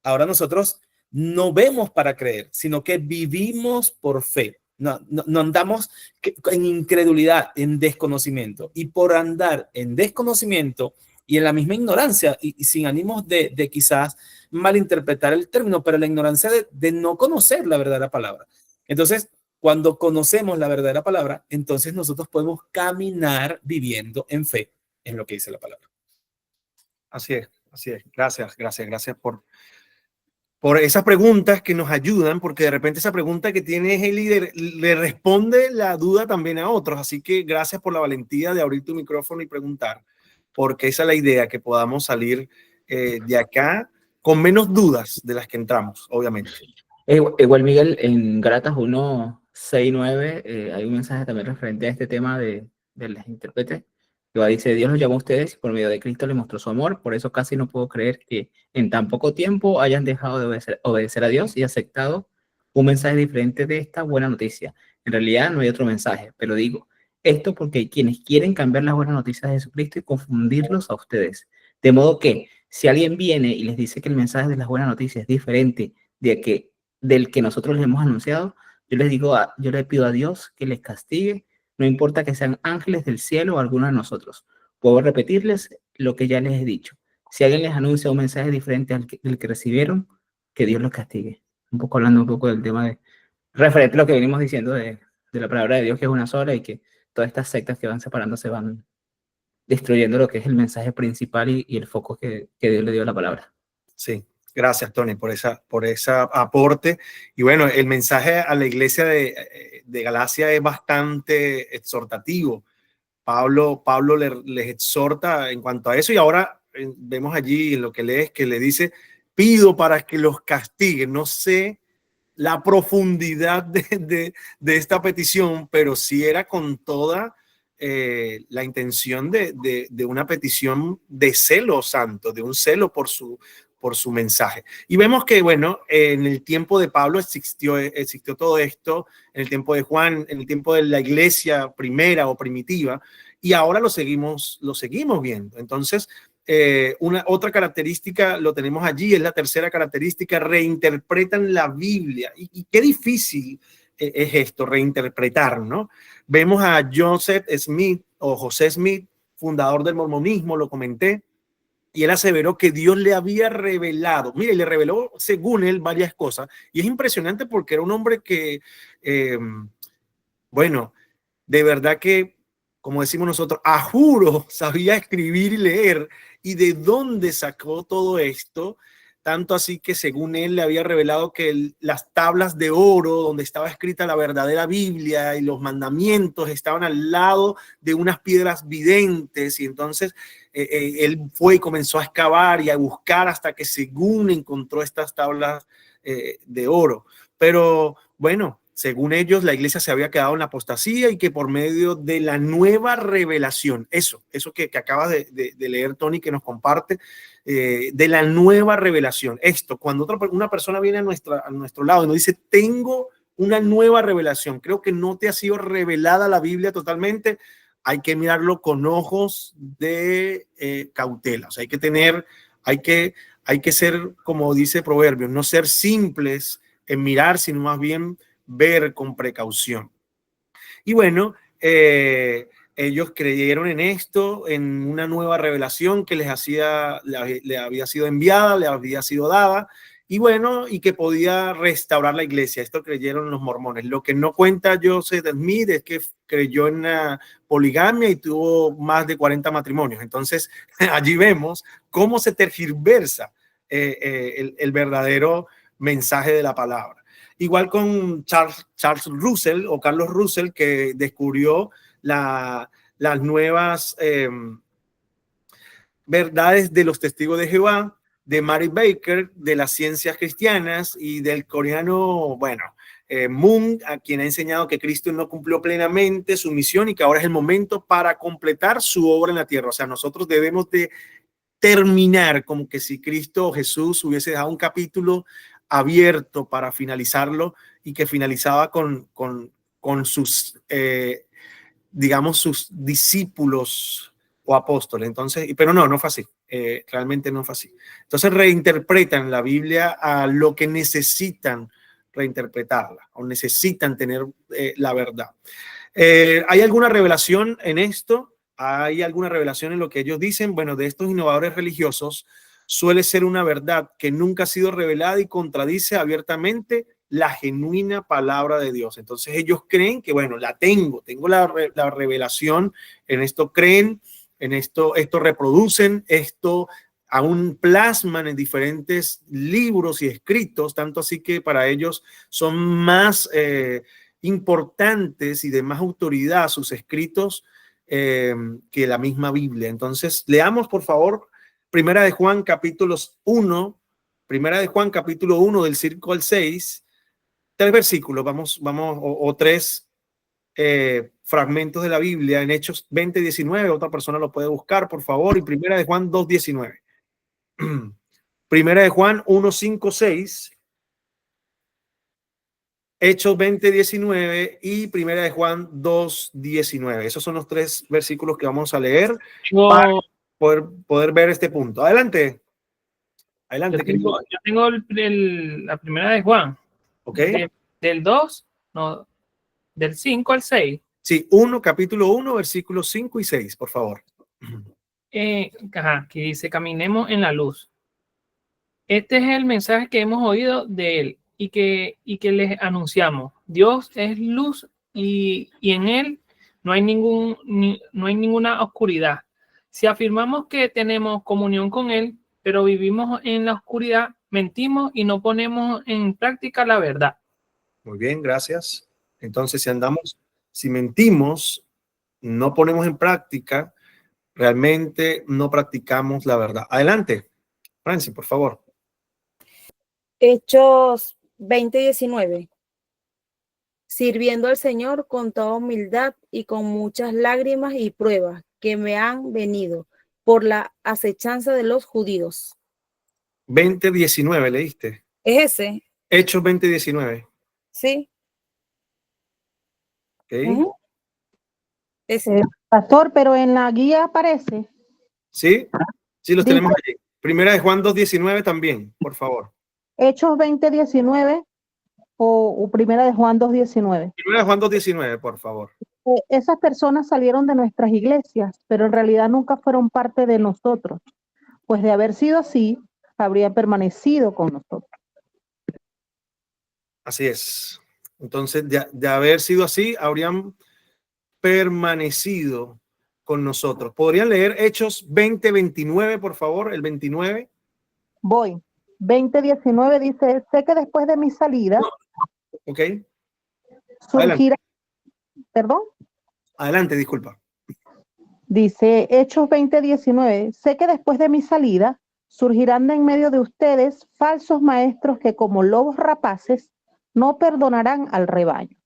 Ahora nosotros no vemos para creer, sino que vivimos por fe. No andamos en incredulidad, en desconocimiento. Y por andar en desconocimiento y en la misma ignorancia y sin ánimos de quizás malinterpretar el término, pero la ignorancia de no conocer la verdadera palabra. Entonces, cuando conocemos la verdadera palabra, entonces nosotros podemos caminar viviendo en fe en lo que dice la palabra. Así es, así es. Gracias por esas preguntas que nos ayudan, porque de repente esa pregunta que tiene Hailey le responde la duda también a otros. Así que gracias por la valentía de abrir tu micrófono y preguntar, porque esa es la idea, que podamos salir de acá con menos dudas de las que entramos, obviamente. Igual, Miguel, en Gálatas 1:6-9 hay un mensaje también referente a este tema de los intérpretes. Que dice, Dios los llamó a ustedes y por medio de Cristo les mostró su amor. Por eso casi no puedo creer que en tan poco tiempo hayan dejado de obedecer a Dios y aceptado un mensaje diferente de esta buena noticia. En realidad no hay otro mensaje, pero digo, Esto porque hay quienes quieren cambiar las buenas noticias de Jesucristo y confundirlos a ustedes. De modo que si alguien viene y les dice que el mensaje de las buenas noticias es diferente del que nosotros les hemos anunciado, yo le pido a Dios que les castigue, no importa que sean ángeles del cielo o alguno de nosotros. Puedo repetirles lo que ya les he dicho. Si alguien les anuncia un mensaje diferente del que recibieron, que Dios los castigue. Hablando un poco del tema referente a lo que venimos diciendo de la palabra de Dios, que es una sola, y que todas estas sectas que van separándose van destruyendo lo que es el mensaje principal y el foco que Dios le dio a la palabra. Sí, gracias, Tony, por esa aporte. Y bueno, el mensaje a la iglesia de Galacia es bastante exhortativo. Pablo les exhorta en cuanto a eso, y ahora vemos allí en lo que lees que le dice, pido para que los castiguen. No sé la profundidad de esta petición, pero sí era con toda la intención de una petición de celo santo, de un celo por su mensaje. Y vemos que, bueno, en el tiempo de Pablo existió todo esto, en el tiempo de Juan, en el tiempo de la iglesia primera o primitiva, y ahora lo seguimos viendo. Entonces, otra característica lo tenemos allí, es la tercera característica: reinterpretan la Biblia. Y qué difícil es esto, reinterpretar, ¿no? Vemos a Joseph Smith o José Smith, fundador del mormonismo, lo comenté, y él aseveró que Dios le había revelado, mire, le reveló según él varias cosas, y es impresionante porque era un hombre que, bueno, de verdad que, como decimos nosotros, a juro sabía escribir y leer. ¿Y de dónde sacó todo esto? Tanto así que según él le había revelado que las tablas de oro donde estaba escrita la verdadera Biblia y los mandamientos estaban al lado de unas piedras videntes, y entonces él fue y comenzó a excavar y a buscar hasta que según encontró estas tablas de oro. Pero bueno, según ellos, la iglesia se había quedado en la apostasía y que por medio de la nueva revelación, eso que acabas de leer, Tony, que nos comparte, de la nueva revelación. Esto, cuando una persona viene a nuestro lado y nos dice, tengo una nueva revelación, creo que no te ha sido revelada la Biblia totalmente, hay que mirarlo con ojos de cautela. O sea, hay que ser, como dice Proverbios, no ser simples en mirar, sino más bien ver con precaución. Y bueno, ellos creyeron en esto, en una nueva revelación que le había sido enviada, le había sido dada, y bueno, y que podía restaurar la iglesia. Esto creyeron los mormones. Lo que no cuenta Joseph Smith es que creyó en la poligamia y tuvo más de 40 matrimonios. Entonces, allí vemos cómo se tergiversa el verdadero mensaje de la palabra. Igual con Charles Russell o Carlos Russell, que descubrió las nuevas verdades de los testigos de Jehová, de Mary Baker, de las ciencias cristianas, y del coreano, Moon, a quien ha enseñado que Cristo no cumplió plenamente su misión y que ahora es el momento para completar su obra en la tierra. O sea, nosotros debemos de terminar como que si Cristo o Jesús hubiese dejado un capítulo abierto para finalizarlo, y que finalizaba con sus, digamos, sus discípulos o apóstoles. Entonces, pero no fue así. Realmente no fue así. Entonces reinterpretan la Biblia a lo que necesitan reinterpretarla, o necesitan tener la verdad. ¿Hay alguna revelación en esto? ¿Hay alguna revelación en lo que ellos dicen? Bueno, de estos innovadores religiosos suele ser una verdad que nunca ha sido revelada y contradice abiertamente la genuina palabra de Dios. Entonces ellos creen que, bueno, tengo la revelación, en esto creen, en esto reproducen, esto aún plasman en diferentes libros y escritos, tanto así que para ellos son más importantes y de más autoridad sus escritos que la misma Biblia. Entonces, leamos, por favor, Primera de Juan capítulo 1, del 5 al 6, 3 versículos, vamos, o 3 fragmentos de la Biblia en Hechos 20:19, otra persona lo puede buscar, por favor, y Primera de Juan 2:19. Primera de Juan 1:5-6. Hechos 20:19 y Primera de Juan 2:19. Esos son los 3 versículos que vamos a leer para poder ver este punto. Adelante. Adelante, querido. Yo tengo la Primera de Juan. ¿Ok? Del 2, no, del 5 al 6. Sí, capítulo 1, versículos 5 y 6, por favor. Que dice, caminemos en la luz. Este es el mensaje que hemos oído de él y que les anunciamos. Dios es luz y en él no hay ninguna oscuridad. Si afirmamos que tenemos comunión con él, pero vivimos en la oscuridad, mentimos y no ponemos en práctica la verdad. Muy bien, gracias. Entonces, si mentimos, no ponemos en práctica, realmente no practicamos la verdad. Adelante, Francis, por favor. Hechos 20:19. Sirviendo al Señor con toda humildad y con muchas lágrimas y pruebas que me han venido por la acechanza de los judíos. 20:19, ¿leíste? ¿Es ese? Hechos 20:19. Sí. Okay. Uh-huh. Ese. Pastor, pero en la guía aparece. Sí, los tenemos allí. Primera de Juan 2:19 también, por favor. Hechos 20:19 o Primera de Juan 2:19. Primera de Juan 2:19, por favor. Esas personas salieron de nuestras iglesias, pero en realidad nunca fueron parte de nosotros. Pues de haber sido así, habría permanecido con nosotros. Así es. Entonces, de haber sido así, habrían permanecido con nosotros. ¿Podrían leer Hechos 20:29, por favor? El 29. Voy. 20:19 dice, sé que después de mi salida, Ok. surgirá, perdón. Adelante, disculpa. Dice Hechos 20:19, sé que después de mi salida surgirán de en medio de ustedes falsos maestros que como lobos rapaces no perdonarán al rebaño.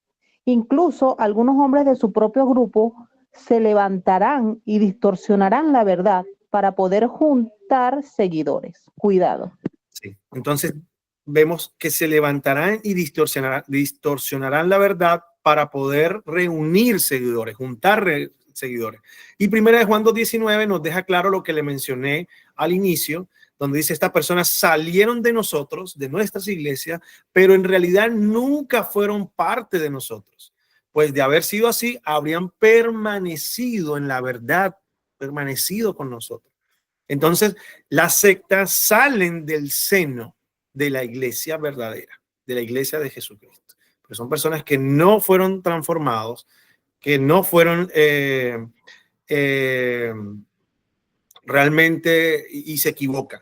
Incluso algunos hombres de su propio grupo se levantarán y distorsionarán la verdad para poder juntar seguidores. Cuidado. Sí. Entonces, vemos que se levantarán y distorsionarán la verdad para poder reunir seguidores, juntar seguidores. Y Primera de Juan 2:19 nos deja claro lo que le mencioné al inicio, donde dice, estas personas salieron de nosotros, de nuestras iglesias, pero en realidad nunca fueron parte de nosotros. Pues de haber sido así, habrían permanecido en la verdad, permanecido con nosotros. Entonces, las sectas salen del seno de la iglesia verdadera, de la iglesia de Jesucristo. Pero son personas que no fueron transformados, que no fueron realmente y se equivocan.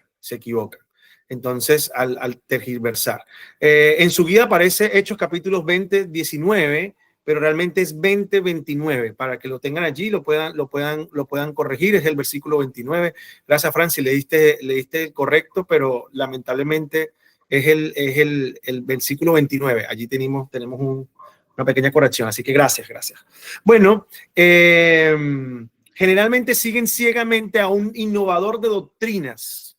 Entonces, al tergiversar. En su guía aparece Hechos capítulos 20:19, pero realmente es 20:29, para que lo tengan allí, lo puedan corregir. Es el versículo 29. Gracias, Francis, leíste el correcto, pero lamentablemente es el versículo 29. Allí tenemos una pequeña corrección, así que gracias. Bueno, generalmente siguen ciegamente a un innovador de doctrinas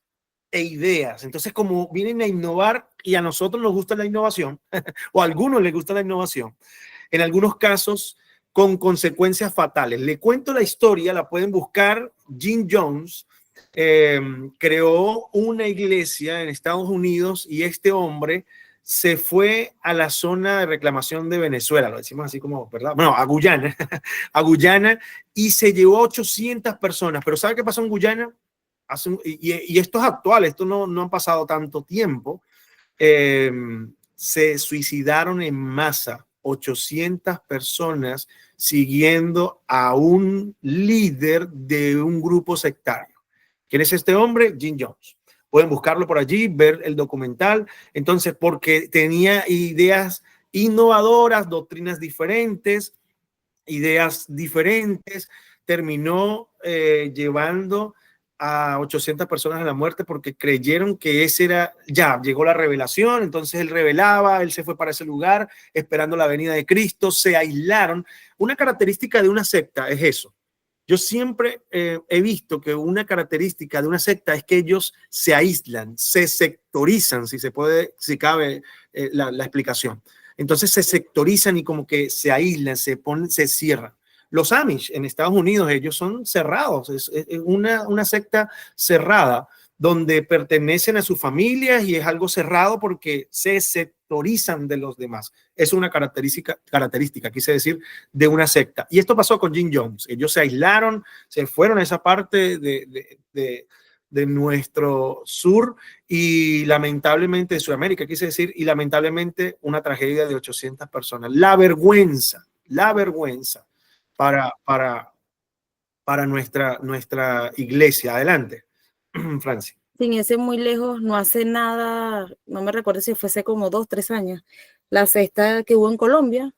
e ideas. Entonces, como vienen a innovar y a nosotros nos gusta la innovación, o a algunos les gusta la innovación, en algunos casos con consecuencias fatales. Le cuento la historia, la pueden buscar. Jim Jones creó una iglesia en Estados Unidos y este hombre se fue a la zona de reclamación de Venezuela, lo decimos así como, ¿verdad? Bueno, a Guyana, y se llevó a 800 personas. Pero ¿sabe qué pasó en Guyana? Y esto es actual, esto no ha pasado tanto tiempo. Se suicidaron en masa 800 personas siguiendo a un líder de un grupo sectario. ¿Quién es este hombre? Jim Jones. Pueden buscarlo por allí, ver el documental. Entonces, porque tenía ideas innovadoras, doctrinas diferentes, terminó llevando a 800 personas a la muerte porque creyeron que ese era, ya llegó la revelación. Entonces él revelaba, él se fue para ese lugar esperando la venida de Cristo, se aislaron. Una característica de una secta es eso. Yo siempre he visto que una característica de una secta es que ellos se aíslan, se sectorizan, si cabe la explicación. Entonces se sectorizan y como que se aíslan, se cierran. Los Amish en Estados Unidos, ellos son cerrados, es una secta cerrada donde pertenecen a sus familias y es algo cerrado porque se sectorizan de los demás. Es una característica, quise decir, de una secta. Y esto pasó con Jim Jones. Ellos se aislaron, se fueron a esa parte de nuestro sur y lamentablemente, de Sudamérica, quise decir, y lamentablemente una tragedia de 800 personas. La vergüenza para nuestra iglesia. Adelante, Francia. Sin ese muy lejos, no hace nada, no me recuerdo si fuese como 2, 3 años, la cesta que hubo en Colombia,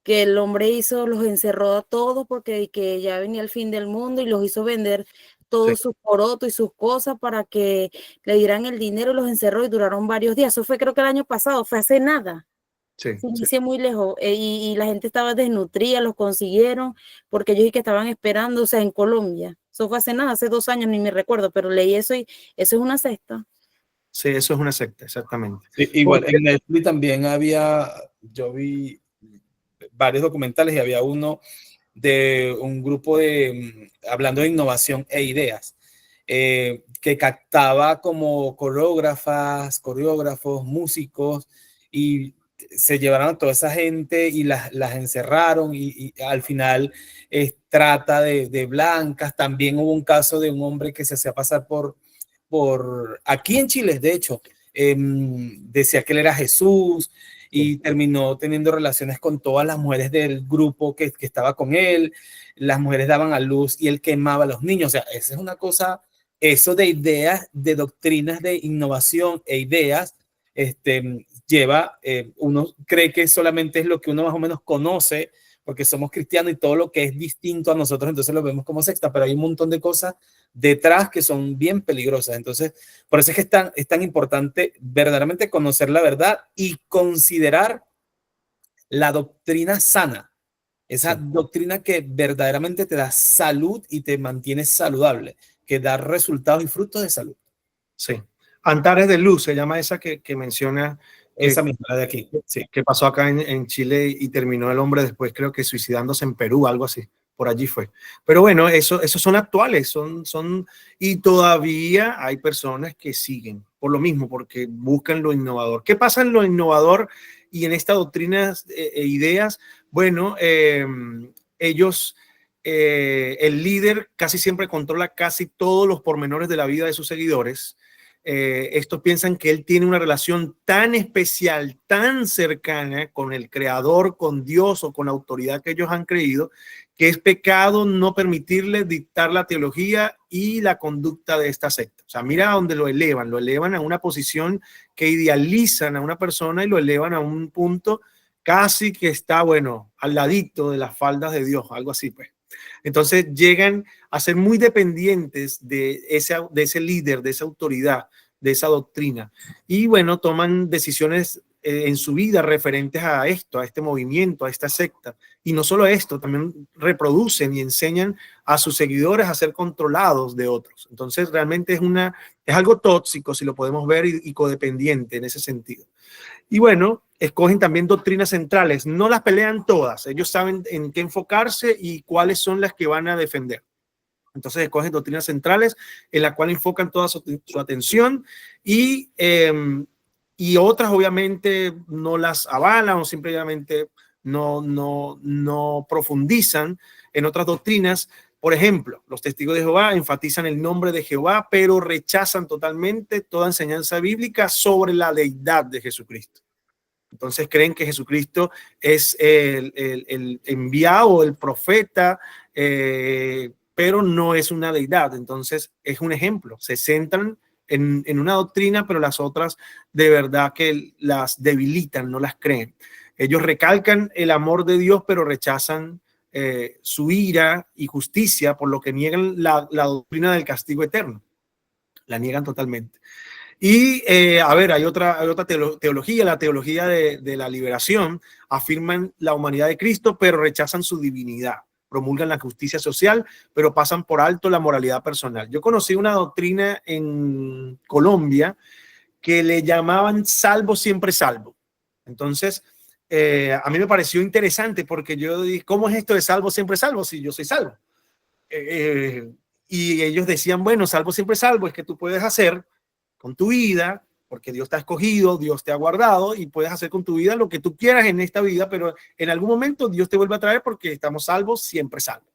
que el hombre los encerró a todos porque que ya venía el fin del mundo y los hizo vender todos sus porotos y sus cosas para que le dieran el dinero, los encerró y duraron varios días. Eso fue creo que el año pasado, fue hace nada. Sí, muy lejos. Y la gente estaba desnutrida, los consiguieron porque ellos que estaban esperando, o sea, en Colombia. Eso fue hace nada, hace 2 años, ni me recuerdo, pero leí eso y eso es una secta. Sí, eso es una secta, exactamente. Sí, igual, en Netflix también yo vi varios documentales y había uno de un grupo hablando de innovación e ideas, que captaba como coreógrafos, músicos, y se llevaron a toda esa gente y las encerraron y al final trata de blancas. También hubo un caso de un hombre que se hacía pasar por aquí en Chile, de hecho, decía que él era Jesús y terminó teniendo relaciones con todas las mujeres del grupo que estaba con él. Las mujeres daban a luz y él quemaba a los niños. O sea, esa es una cosa, eso de ideas, de doctrinas de innovación e ideas, lleva, uno cree que solamente es lo que uno más o menos conoce, porque somos cristianos y todo lo que es distinto a nosotros, entonces lo vemos como secta, pero hay un montón de cosas detrás que son bien peligrosas. Entonces, por eso es que es tan importante verdaderamente conocer la verdad y considerar la doctrina sana, esa doctrina que verdaderamente te da salud y te mantiene saludable, que da resultados y frutos de salud. Sí. Antares de Luz se llama esa que menciona. Esa misma, la de aquí. Sí. Que pasó acá en Chile y terminó el hombre después, creo que suicidándose en Perú, algo así. Por allí fue. Pero bueno, esos son actuales, y todavía hay personas que siguen por lo mismo, porque buscan lo innovador. ¿Qué pasa en lo innovador y en estas doctrinas e ideas? Bueno, ellos, el líder casi siempre controla casi todos los pormenores de la vida de sus seguidores. Estos piensan que él tiene una relación tan especial, tan cercana con el creador, con Dios o con la autoridad que ellos han creído, que es pecado no permitirle dictar la teología y la conducta de esta secta. O sea, mira a dónde lo elevan a una posición que idealizan a una persona y lo elevan a un punto casi que está, bueno, al ladito de las faldas de Dios, algo así pues. Entonces llegan a ser muy dependientes de ese líder, de esa autoridad, de esa doctrina. Y bueno, toman decisiones en su vida referentes a esto, a este movimiento, a esta secta. Y no solo esto, también reproducen y enseñan a sus seguidores a ser controlados de otros. Entonces realmente es algo tóxico, si lo podemos ver, y codependiente en ese sentido. Y bueno, escogen también doctrinas centrales, no las pelean todas, ellos saben en qué enfocarse y cuáles son las que van a defender. Entonces escogen doctrinas centrales en las cuales enfocan toda su atención y otras obviamente no las avalan o simplemente no profundizan en otras doctrinas. Por ejemplo, los testigos de Jehová enfatizan el nombre de Jehová, pero rechazan totalmente toda enseñanza bíblica sobre la deidad de Jesucristo. Entonces creen que Jesucristo es el enviado, el profeta, pero no es una deidad. Entonces es un ejemplo. Se centran en una doctrina, pero las otras de verdad que las debilitan, no las creen. Ellos recalcan el amor de Dios, pero rechazan su ira y justicia, por lo que niegan la doctrina del castigo eterno. La niegan totalmente. Y a ver, hay otra teología, la teología de la liberación. Afirman la humanidad de Cristo, pero rechazan su divinidad. Promulgan la justicia social, pero pasan por alto la moralidad personal. Yo conocí una doctrina en Colombia que le llamaban salvo siempre salvo. Entonces, a mí me pareció interesante porque yo dije, ¿cómo es esto de salvo siempre salvo si yo soy salvo? Y ellos decían, bueno, salvo siempre salvo es que tú puedes hacer con tu vida, porque Dios te ha escogido, Dios te ha guardado y puedes hacer con tu vida lo que tú quieras en esta vida, pero en algún momento Dios te vuelve a traer porque estamos salvos, siempre salvos.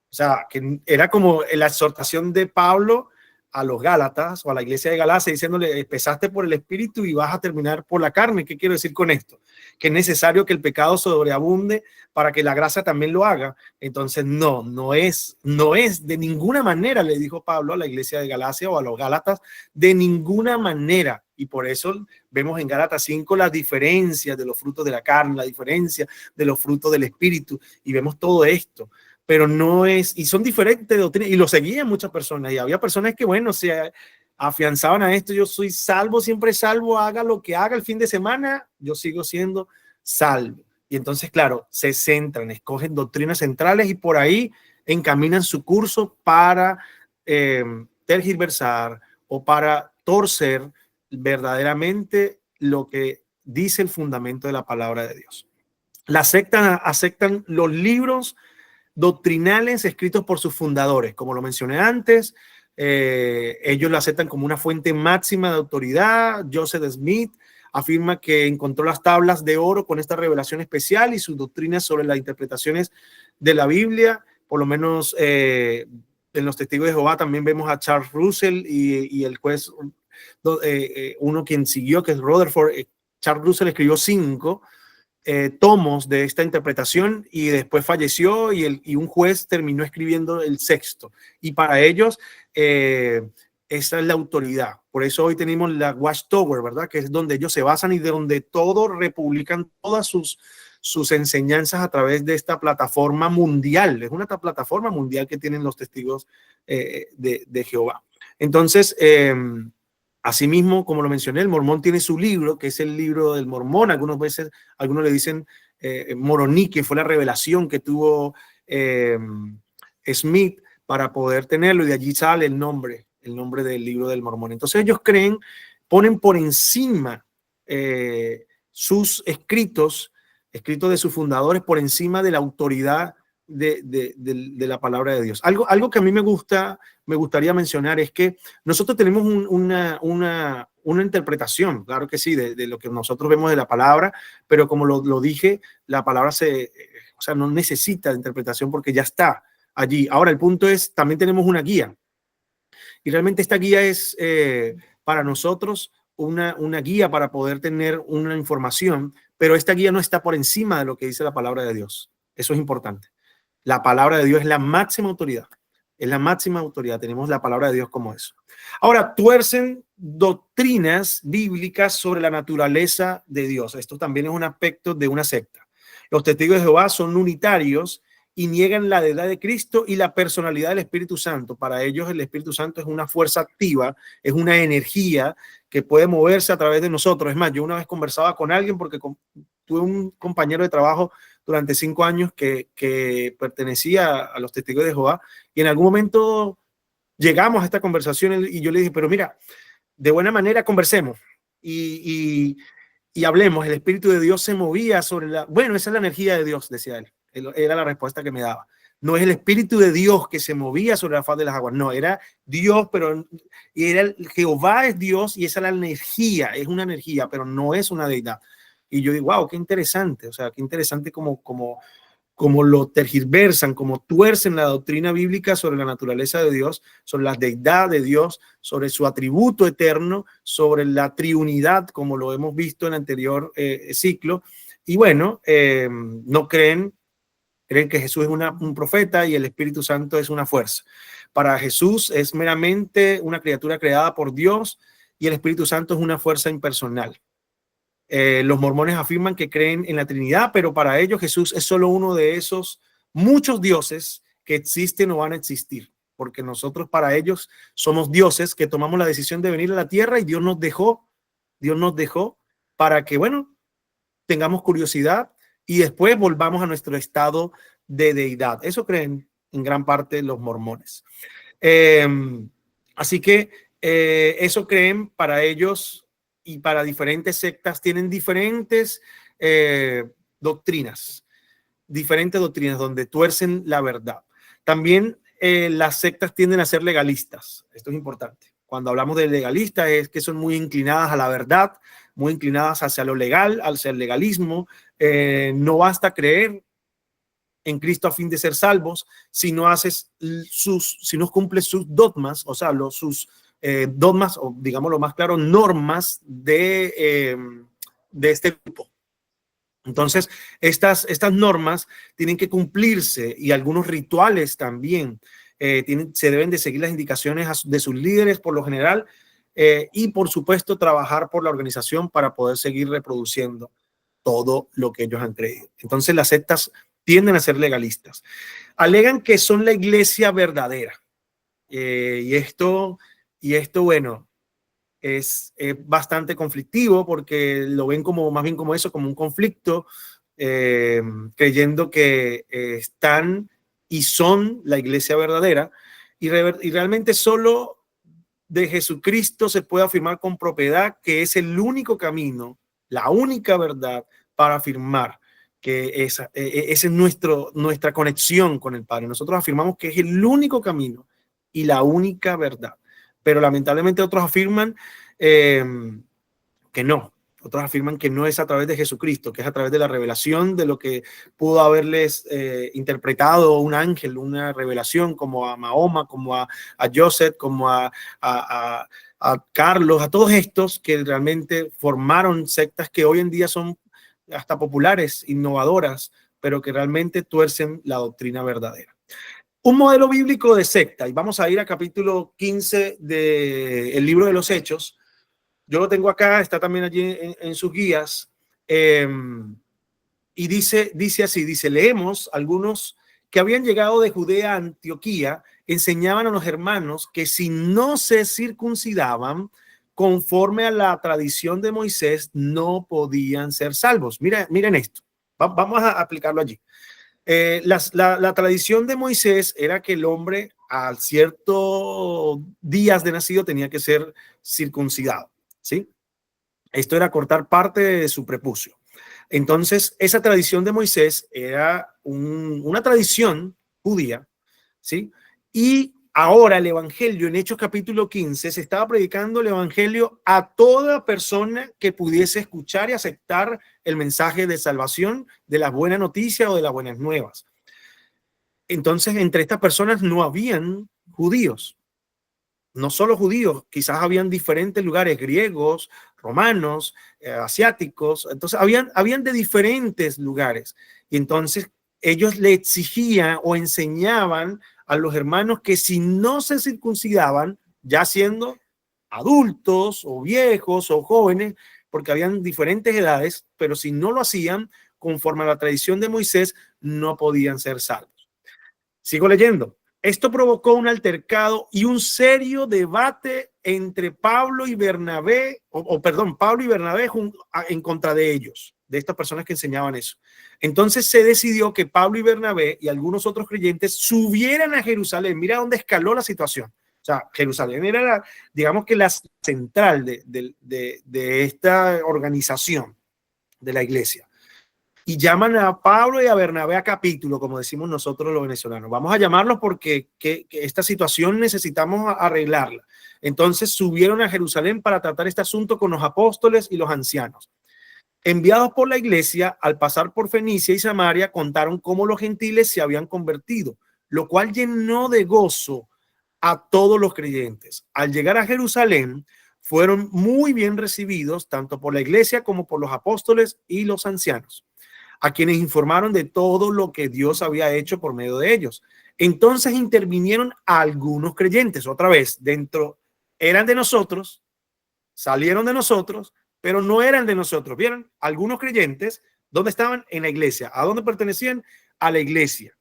O sea, que era como la exhortación de Pablo a los Gálatas o a la iglesia de Galacia diciéndole, empezaste por el espíritu y vas a terminar por la carne. ¿Qué quiero decir con esto? Que es necesario que el pecado sobreabunde para que la gracia también lo haga. Entonces, no es de ninguna manera, le dijo Pablo a la iglesia de Galacia o a los Gálatas, de ninguna manera. Y por eso vemos en Gálatas 5 las diferencias de los frutos de la carne, la diferencia de los frutos del espíritu, y vemos todo esto. Pero no es, y son diferentes doctrinas, y lo seguían muchas personas, y había personas que, bueno, se afianzaban a esto, yo soy salvo, siempre salvo, haga lo que haga el fin de semana, yo sigo siendo salvo. Y entonces, claro, se centran, escogen doctrinas centrales y por ahí encaminan su curso para tergiversar o para torcer verdaderamente lo que dice el fundamento de la palabra de Dios. La secta aceptan los libros doctrinales escritos por sus fundadores, como lo mencioné antes. Ellos lo aceptan como una fuente máxima de autoridad. Joseph Smith afirma que encontró las tablas de oro con esta revelación especial y sus doctrinas sobre las interpretaciones de la Biblia. Por lo menos en los Testigos de Jehová también vemos a Charles Russell y el juez, uno quien siguió, que es Rutherford. Charles Russell escribió 5 tomos de esta interpretación y después falleció y un juez terminó escribiendo el 6º. Y para ellos esa es la autoridad. Por eso hoy tenemos la Watchtower, ¿verdad? Que es donde ellos se basan y de donde todos republican todas sus enseñanzas a través de esta plataforma mundial. Es una plataforma mundial que tienen los testigos de Jehová. Entonces, asimismo, como lo mencioné, el mormón tiene su libro, que es el libro del mormón. Algunos le dicen Moroní, que fue la revelación que tuvo Smith para poder tenerlo, y de allí sale el nombre del libro del mormón. Entonces ellos ponen por encima sus escritos de sus fundadores, por encima de la autoridad de la palabra de Dios. Algo que a mí me gustaría mencionar es que nosotros tenemos una interpretación, claro que sí, de lo que nosotros vemos de la palabra, pero como lo dije, la palabra no necesita de interpretación porque ya está allí. Ahora, el punto es, también tenemos una guía, y realmente esta guía es para nosotros una guía para poder tener una información, pero esta guía no está por encima de lo que dice la palabra de Dios. Eso es importante. La palabra de Dios es la máxima autoridad. Es la máxima autoridad. Tenemos la palabra de Dios como eso. Ahora, tuercen doctrinas bíblicas sobre la naturaleza de Dios. Esto también es un aspecto de una secta. Los testigos de Jehová son unitarios y niegan la deidad de Cristo y la personalidad del Espíritu Santo. Para ellos el Espíritu Santo es una fuerza activa, es una energía que puede moverse a través de nosotros. Es más, yo una vez conversaba con alguien porque tuve un compañero de trabajo durante 5 años que pertenecía a los testigos de Jehová, y en algún momento llegamos a esta conversación y yo le dije, pero mira, de buena manera conversemos y hablemos. El Espíritu de Dios se movía sobre bueno, esa es la energía de Dios, decía él. Era la respuesta que me daba. No es el Espíritu de Dios que se movía sobre la faz de las aguas, no, era Dios, Jehová es Dios y esa es la energía, es una energía, pero no es una deidad. Y yo digo, wow, qué interesante, o sea, qué interesante como lo tergiversan, como tuercen la doctrina bíblica sobre la naturaleza de Dios, sobre la deidad de Dios, sobre su atributo eterno, sobre la triunidad, como lo hemos visto en el anterior ciclo. Y bueno, no creen que Jesús es un profeta y el Espíritu Santo es una fuerza. Para Jesús es meramente una criatura creada por Dios y el Espíritu Santo es una fuerza impersonal. Los mormones afirman que creen en la Trinidad, pero para ellos Jesús es solo uno de esos muchos dioses que existen o van a existir, porque nosotros para ellos somos dioses que tomamos la decisión de venir a la tierra y Dios nos dejó para que, bueno, tengamos curiosidad y después volvamos a nuestro estado de deidad. Eso creen en gran parte los mormones. Así que eso creen para ellos. Y para diferentes sectas tienen diferentes doctrinas, diferentes doctrinas donde tuercen la verdad. También las sectas tienden a ser legalistas. Esto es importante. Cuando hablamos de legalistas es que son muy inclinadas a la verdad, muy inclinadas hacia lo legal, hacia el legalismo. No basta creer en Cristo a fin de ser salvos si no cumples sus dogmas, o sea, sus dogmas, o digamos lo más claro, normas de este grupo. Entonces, estas normas tienen que cumplirse y algunos rituales también se deben de seguir las indicaciones de sus líderes por lo general y, por supuesto, trabajar por la organización para poder seguir reproduciendo todo lo que ellos han creído. Entonces, las sectas tienden a ser legalistas. Alegan que son la iglesia verdadera. Y esto, bueno, es bastante conflictivo porque lo ven como más bien como eso, como un conflicto, creyendo que están y son la iglesia verdadera y realmente solo de Jesucristo se puede afirmar con propiedad que es el único camino, la única verdad para afirmar que esa es nuestra conexión con el Padre. Nosotros afirmamos que es el único camino y la única verdad, pero lamentablemente otros afirman que no. Otros afirman que no es a través de Jesucristo, que es a través de la revelación de lo que pudo haberles interpretado un ángel, una revelación, como a Mahoma, como a Joseph, como a Carlos, a todos estos que realmente formaron sectas que hoy en día son hasta populares, innovadoras, pero que realmente tuercen la doctrina verdadera. Un modelo bíblico de secta, y vamos a ir a capítulo 15 del libro de los Hechos. Yo lo tengo acá, está también allí en sus guías, y dice así, leemos: algunos que habían llegado de Judea a Antioquía enseñaban a los hermanos que si no se circuncidaban conforme a la tradición de Moisés, no podían ser salvos. Miren esto, vamos a aplicarlo allí. La tradición de Moisés era que el hombre a ciertos días de nacido tenía que ser circuncidado, ¿sí? Esto era cortar parte de su prepucio. Entonces, esa tradición de Moisés era una tradición judía, ¿sí? Y ahora el evangelio en Hechos capítulo 15 se estaba predicando el evangelio a toda persona que pudiese escuchar y aceptar el mensaje de salvación, de la buena noticia o de las buenas nuevas. Entonces, entre estas personas no habían judíos, no solo judíos, quizás habían diferentes lugares, griegos, romanos, asiáticos, entonces habían de diferentes lugares. Y entonces ellos le exigían o enseñaban a los hermanos que si no se circuncidaban, ya siendo adultos o viejos o jóvenes, porque habían diferentes edades, pero si no lo hacían conforme a la tradición de Moisés, no podían ser salvos. Sigo leyendo. Esto provocó un altercado y un serio debate entre Pablo y Bernabé, Pablo y Bernabé en contra de ellos, de estas personas que enseñaban eso. Entonces se decidió que Pablo y Bernabé y algunos otros creyentes subieran a Jerusalén. Mira dónde escaló la situación. O sea, Jerusalén era, digamos que la central de esta organización de la iglesia. Y llaman a Pablo y a Bernabé a capítulo, como decimos nosotros los venezolanos. Vamos a llamarlos porque que esta situación necesitamos arreglarla. Entonces subieron a Jerusalén para tratar este asunto con los apóstoles y los ancianos. Enviados por la iglesia, al pasar por Fenicia y Samaria, contaron cómo los gentiles se habían convertido, lo cual llenó de gozo a todos los creyentes. Al llegar a Jerusalén, fueron muy bien recibidos tanto por la iglesia como por los apóstoles y los ancianos, a quienes informaron de todo lo que Dios había hecho por medio de ellos. Entonces intervinieron algunos creyentes, otra vez, eran de nosotros, salieron de nosotros, pero no eran de nosotros. ¿Vieron? Algunos creyentes, ¿dónde estaban? En la iglesia. ¿A dónde pertenecían? A la iglesia.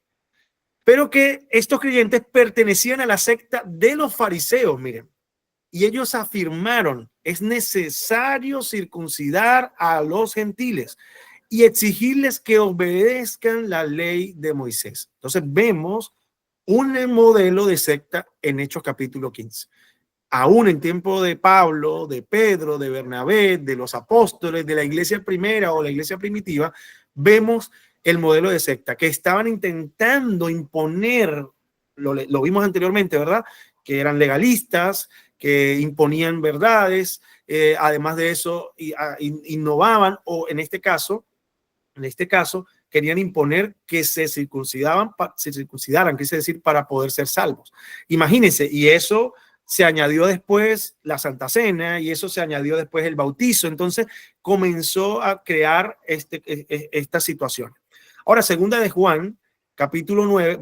Pero que estos creyentes pertenecían a la secta de los fariseos, miren. Y ellos afirmaron, es necesario circuncidar a los gentiles y exigirles que obedezcan la ley de Moisés. Entonces vemos un modelo de secta en Hechos capítulo 15. aún en tiempo de Pablo, de Pedro, de Bernabé, de los apóstoles, de la iglesia primera o la iglesia primitiva, vemos el modelo de secta que estaban intentando imponer, lo vimos anteriormente, ¿verdad? Que eran legalistas, que imponían verdades, además de eso innovaban, o en este caso querían imponer que se circuncidaran, quise decir, para poder ser salvos. Imagínense, y eso se añadió después la Santa Cena, y eso se añadió después el bautizo. Entonces comenzó a crear esta situación. Ahora, segunda de Juan, capítulo 9,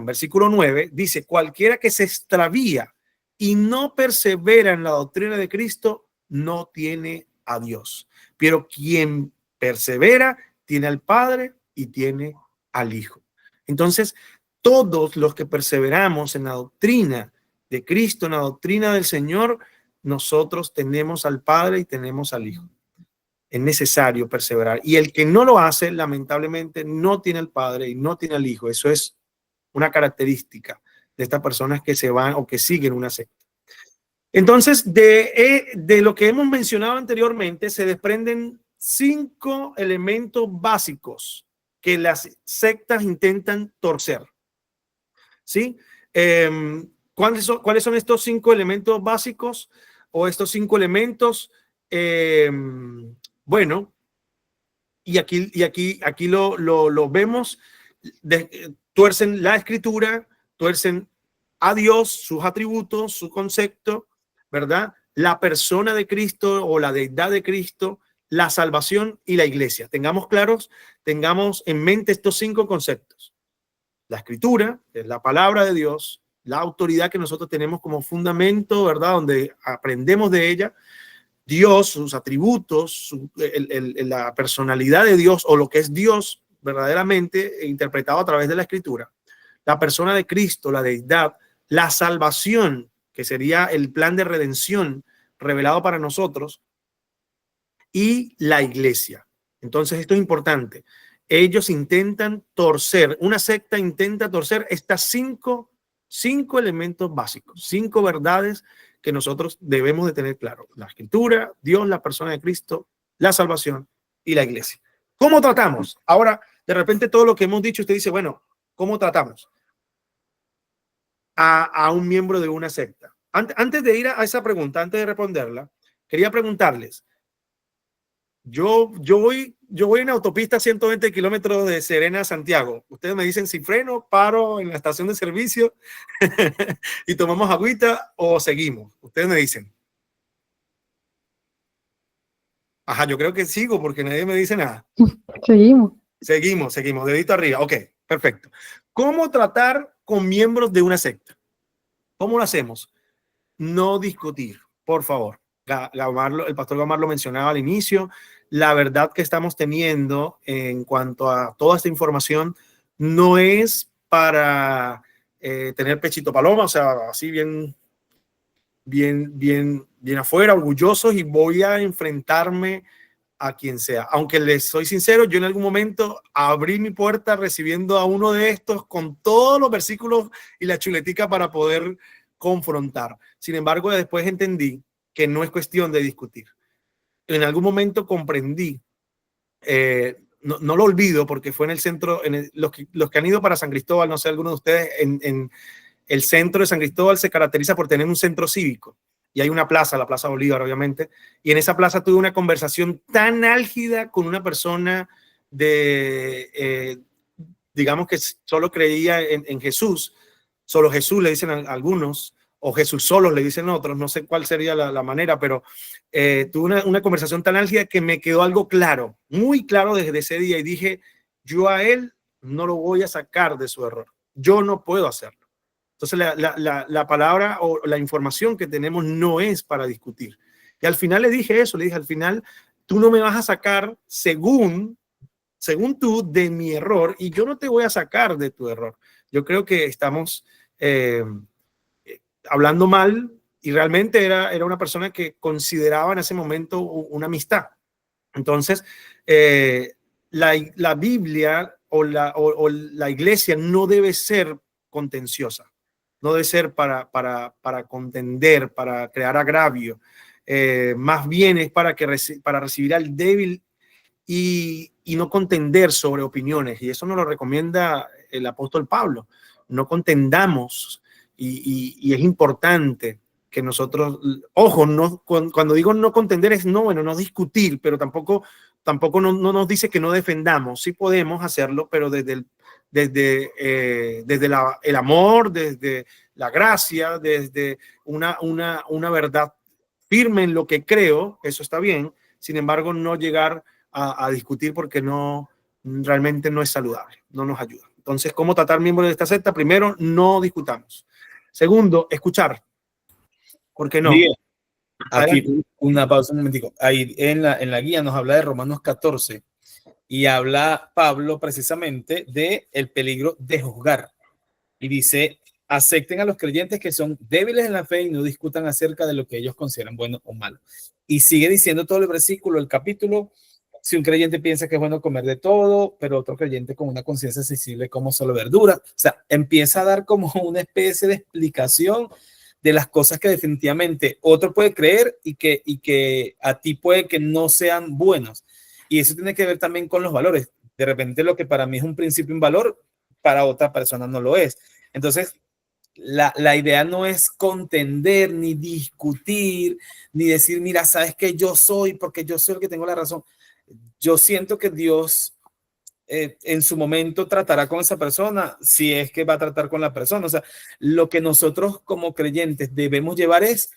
versículo 9, dice: cualquiera que se extravía y no persevera en la doctrina de Cristo, no tiene a Dios. Pero quien persevera tiene al Padre y tiene al Hijo. Entonces, todos los que perseveramos en la doctrina de Cristo, en la doctrina del Señor, nosotros tenemos al Padre y tenemos al Hijo. Es necesario perseverar. Y el que no lo hace, lamentablemente, no tiene al Padre y no tiene al Hijo. Eso es una característica de estas personas que se van o que siguen una secta. Entonces, de lo que hemos mencionado anteriormente, se desprenden 5 elementos básicos que las sectas intentan torcer. ¿Sí? ¿Cuáles son estos 5 elementos básicos o estos 5 elementos? Bueno, y aquí lo vemos. Tuercen la escritura, tuercen a Dios, sus atributos, su concepto, ¿verdad? La persona de Cristo o la deidad de Cristo, la salvación y la iglesia. Tengamos en mente estos 5 conceptos. La escritura, que es la palabra de Dios, la autoridad que nosotros tenemos como fundamento, ¿verdad? Donde aprendemos de ella. Dios, sus atributos, la personalidad de Dios o lo que es Dios verdaderamente interpretado a través de la escritura. La persona de Cristo, la deidad, la salvación, que sería el plan de redención revelado para nosotros, y la iglesia. Entonces, esto es importante. Ellos intentan torcer, una secta intenta torcer estas 5 elementos básicos, 5 verdades que nosotros debemos de tener claro: la escritura, Dios, la persona de Cristo, la salvación y la iglesia. ¿Cómo tratamos? Ahora, de repente, todo lo que hemos dicho, usted dice, bueno, ¿cómo tratamos a un miembro de una secta? Antes de ir a esa pregunta, antes de responderla, quería preguntarles: yo voy en autopista a 120 kilómetros de Serena a Santiago. Ustedes me dicen si freno, paro en la estación de servicio y tomamos agüita o seguimos. Ustedes me dicen. Ajá, yo creo que sigo porque nadie me dice nada. Seguimos. Seguimos, dedito arriba. Ok, perfecto. ¿Cómo tratar con miembros de una secta? ¿Cómo lo hacemos? No discutir, por favor. El pastor Gamar lo mencionaba al inicio. La verdad que estamos teniendo en cuanto a toda esta información no es para tener pechito paloma, o sea, así bien afuera, orgullosos, y voy a enfrentarme a quien sea. Aunque les soy sincero, yo en algún momento abrí mi puerta recibiendo a uno de estos con todos los versículos y la chuletica para poder confrontar. Sin embargo, después entendí que no es cuestión de discutir. En algún momento comprendí, no lo olvido porque fue en el centro, los que han ido para San Cristóbal, no sé, algunos de ustedes, en el centro de San Cristóbal se caracteriza por tener un centro cívico y hay una plaza, la Plaza Bolívar, obviamente, y en esa plaza tuve una conversación tan álgida con una persona digamos que solo creía en Jesús, solo Jesús le dicen a algunos, o Jesús solo le dicen otros, no sé cuál sería la manera, pero tuve una conversación tan álgida que me quedó algo claro, muy claro desde ese día, y dije, yo a él no lo voy a sacar de su error, yo no puedo hacerlo. Entonces la palabra o la información que tenemos no es para discutir. Y al final le dije eso, le dije, al final tú no me vas a sacar según tú de mi error, y yo no te voy a sacar de tu error. Yo creo que estamos hablando mal, y realmente era una persona que consideraba en ese momento una amistad. Entonces, la Biblia o la iglesia no debe ser contenciosa. no debe ser para contender, para crear agravio. Más bien es para recibir al débil y no contender sobre opiniones. Y eso nos lo recomienda el apóstol Pablo. No contendamos y es importante que nosotros, ojo, no, cuando digo no contender es no discutir, pero tampoco no nos dice que no defendamos. Sí podemos hacerlo, pero desde el amor, desde la gracia, desde una verdad firme en lo que creo, eso está bien. Sin embargo, no llegar a discutir porque realmente no es saludable, no nos ayuda. Entonces, ¿cómo tratar miembros de esta secta? Primero, no discutamos. Segundo, escuchar. ¿Por qué no? Miguel, aquí una pausa, un momentico. Ahí en la guía nos habla de Romanos 14 y habla Pablo precisamente de el peligro de juzgar. Y dice, acepten a los creyentes que son débiles en la fe y no discutan acerca de lo que ellos consideran bueno o malo. Y sigue diciendo todo el versículo, el capítulo, si un creyente piensa que es bueno comer de todo, pero otro creyente con una conciencia sensible como solo verdura. O sea, empieza a dar como una especie de explicación de las cosas que definitivamente otro puede creer y que a ti puede que no sean buenos. Y eso tiene que ver también con los valores. De repente lo que para mí es un principio en valor, para otra persona no lo es. Entonces, la idea no es contender, ni discutir, ni decir, mira, sabes que yo soy, porque yo soy el que tengo la razón. Yo siento que Dios en su momento tratará con esa persona, si es que va a tratar con la persona. O sea, lo que nosotros como creyentes debemos llevar es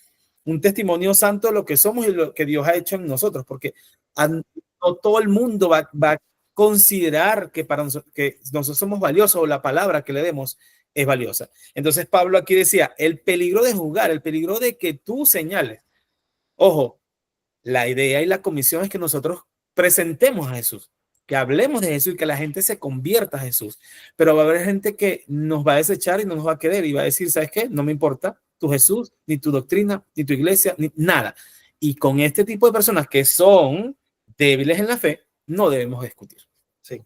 un testimonio santo de lo que somos y lo que Dios ha hecho en nosotros, porque no todo el mundo va a considerar que que nosotros somos valiosos o la palabra que le demos es valiosa. Entonces Pablo aquí decía, el peligro de juzgar, el peligro de que tú señales. Ojo, la idea y la comisión es que nosotros presentemos a Jesús, que hablemos de Jesús y que la gente se convierta a Jesús. Pero va a haber gente que nos va a desechar y no nos va a querer y va a decir, ¿sabes qué? No me importa tu Jesús, ni tu doctrina, ni tu iglesia, ni nada. Y con este tipo de personas que son débiles en la fe, no debemos discutir. Sí.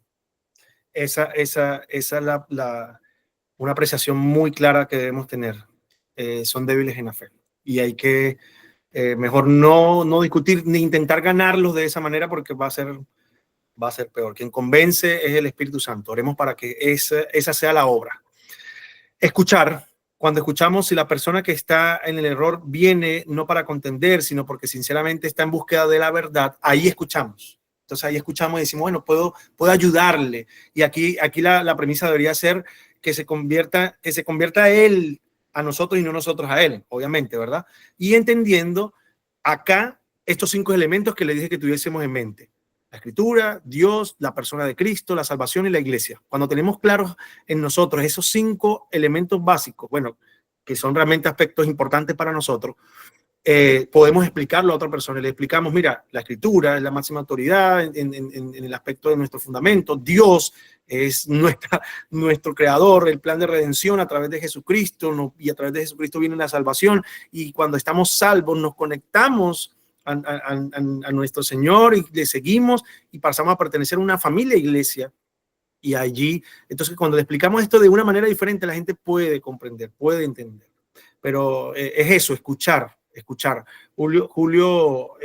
Esa es una apreciación muy clara que debemos tener. Son débiles en la fe. Y hay que mejor no discutir ni intentar ganarlos de esa manera porque va a ser peor. Quien convence es el Espíritu Santo. Oremos para que esa sea la obra. Escuchar. Cuando escuchamos, si la persona que está en el error viene no para contender, sino porque sinceramente está en búsqueda de la verdad, ahí escuchamos. Entonces ahí escuchamos y decimos, bueno, puedo ayudarle. Y aquí la premisa debería ser que se convierta él a nosotros y no nosotros a él, obviamente, ¿verdad? Y entendiendo acá estos 5 elementos que le dije que tuviésemos en mente. La escritura, Dios, la persona de Cristo, la salvación y la iglesia. Cuando tenemos claros en nosotros esos 5 elementos básicos, bueno, que son realmente aspectos importantes para nosotros, podemos explicarlo a otra persona. Le explicamos, mira, la escritura es la máxima autoridad en el aspecto de nuestro fundamento. Dios es nuestro creador, el plan de redención a través de Jesucristo, y a través de Jesucristo viene la salvación. Y cuando estamos salvos, nos conectamos a nuestro Señor y le seguimos y pasamos a pertenecer a una familia iglesia. Y allí, entonces cuando le explicamos esto de una manera diferente, la gente puede comprender, puede entender. Pero es eso, escuchar. Julio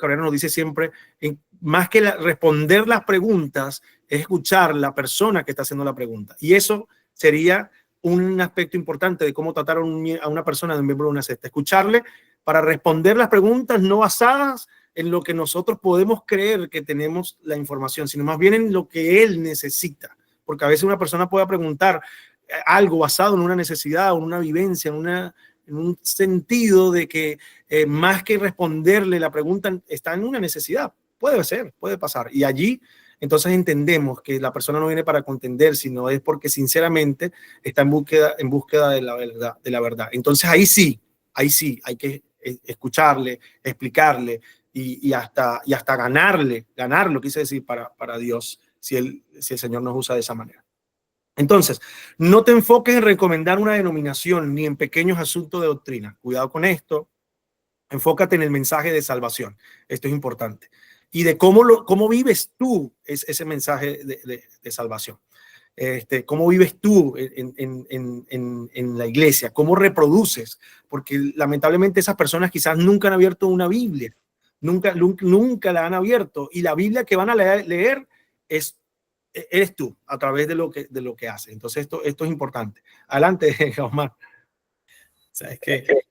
Cabrera nos dice siempre, más que responder las preguntas, es escuchar la persona que está haciendo la pregunta. Y eso sería un aspecto importante de cómo tratar a una persona de un miembro de una secta. Escucharle para responder las preguntas no basadas en lo que nosotros podemos creer que tenemos la información, sino más bien en lo que él necesita. Porque a veces una persona puede preguntar algo basado en una necesidad, en una vivencia, en un sentido de que más que responderle la pregunta está en una necesidad. Puede ser, puede pasar. Y allí entonces entendemos que la persona no viene para contender, sino es porque sinceramente está en búsqueda de la verdad. Entonces ahí sí hay que escucharle, explicarle y hasta ganarlo, quise decir, para Dios, si el Señor nos usa de esa manera. Entonces, no te enfoques en recomendar una denominación ni en pequeños asuntos de doctrina. Cuidado con esto. Enfócate en el mensaje de salvación. Esto es importante. Y de cómo vives tú ese mensaje de salvación. ¿Cómo vives tú en la iglesia? ¿Cómo reproduces? Porque lamentablemente esas personas quizás nunca han abierto una Biblia, nunca la han abierto, y la Biblia que van a leer eres tú a través de lo que haces. Entonces esto es importante. Adelante, Omar. ¿Sabes qué?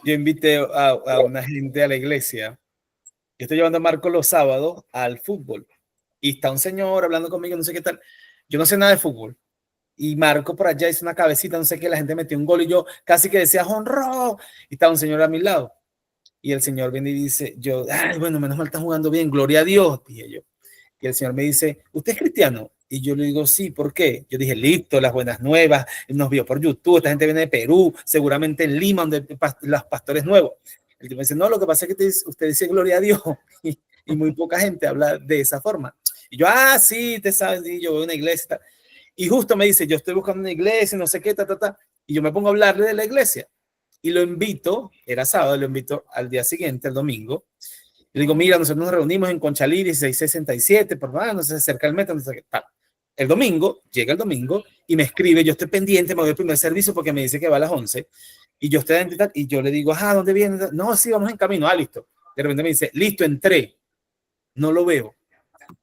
Yo invité a una gente a la iglesia. Yo estoy llevando a Marco los sábados al fútbol y está un señor hablando conmigo, no sé qué tal. Yo no sé nada de fútbol. Y Marco por allá hizo una cabecita, no sé qué, la gente metió un gol y yo casi que decía jonrón. Y estaba un señor a mi lado. Y el señor viene y dice, ay, bueno, menos mal está jugando bien, gloria a Dios, dije yo. Y el señor me dice, ¿usted es cristiano? Y yo le digo, sí, ¿por qué? Yo dije, listo, las buenas nuevas, nos vio por YouTube, esta gente viene de Perú, seguramente en Lima, donde los pastores nuevos. El tipo me dice, no, lo que pasa es que usted dice gloria a Dios, y muy poca gente habla de esa forma. Y yo, sí, te sabes, y yo voy a una iglesia, y justo me dice, yo estoy buscando una iglesia, no sé qué, y yo me pongo a hablarle de la iglesia, y lo invito, era sábado, lo invito al día siguiente, el domingo. Le digo, mira, nosotros nos reunimos en Conchalí 1667, por favor, no se acerca el metro, no sé qué. El domingo, llega el domingo y me escribe, yo estoy pendiente, me voy al primer servicio porque me dice que va a las 11, y yo estoy en y yo le digo, ¿dónde viene? No, sí, vamos en camino, listo. De repente me dice, listo, entré, no lo veo.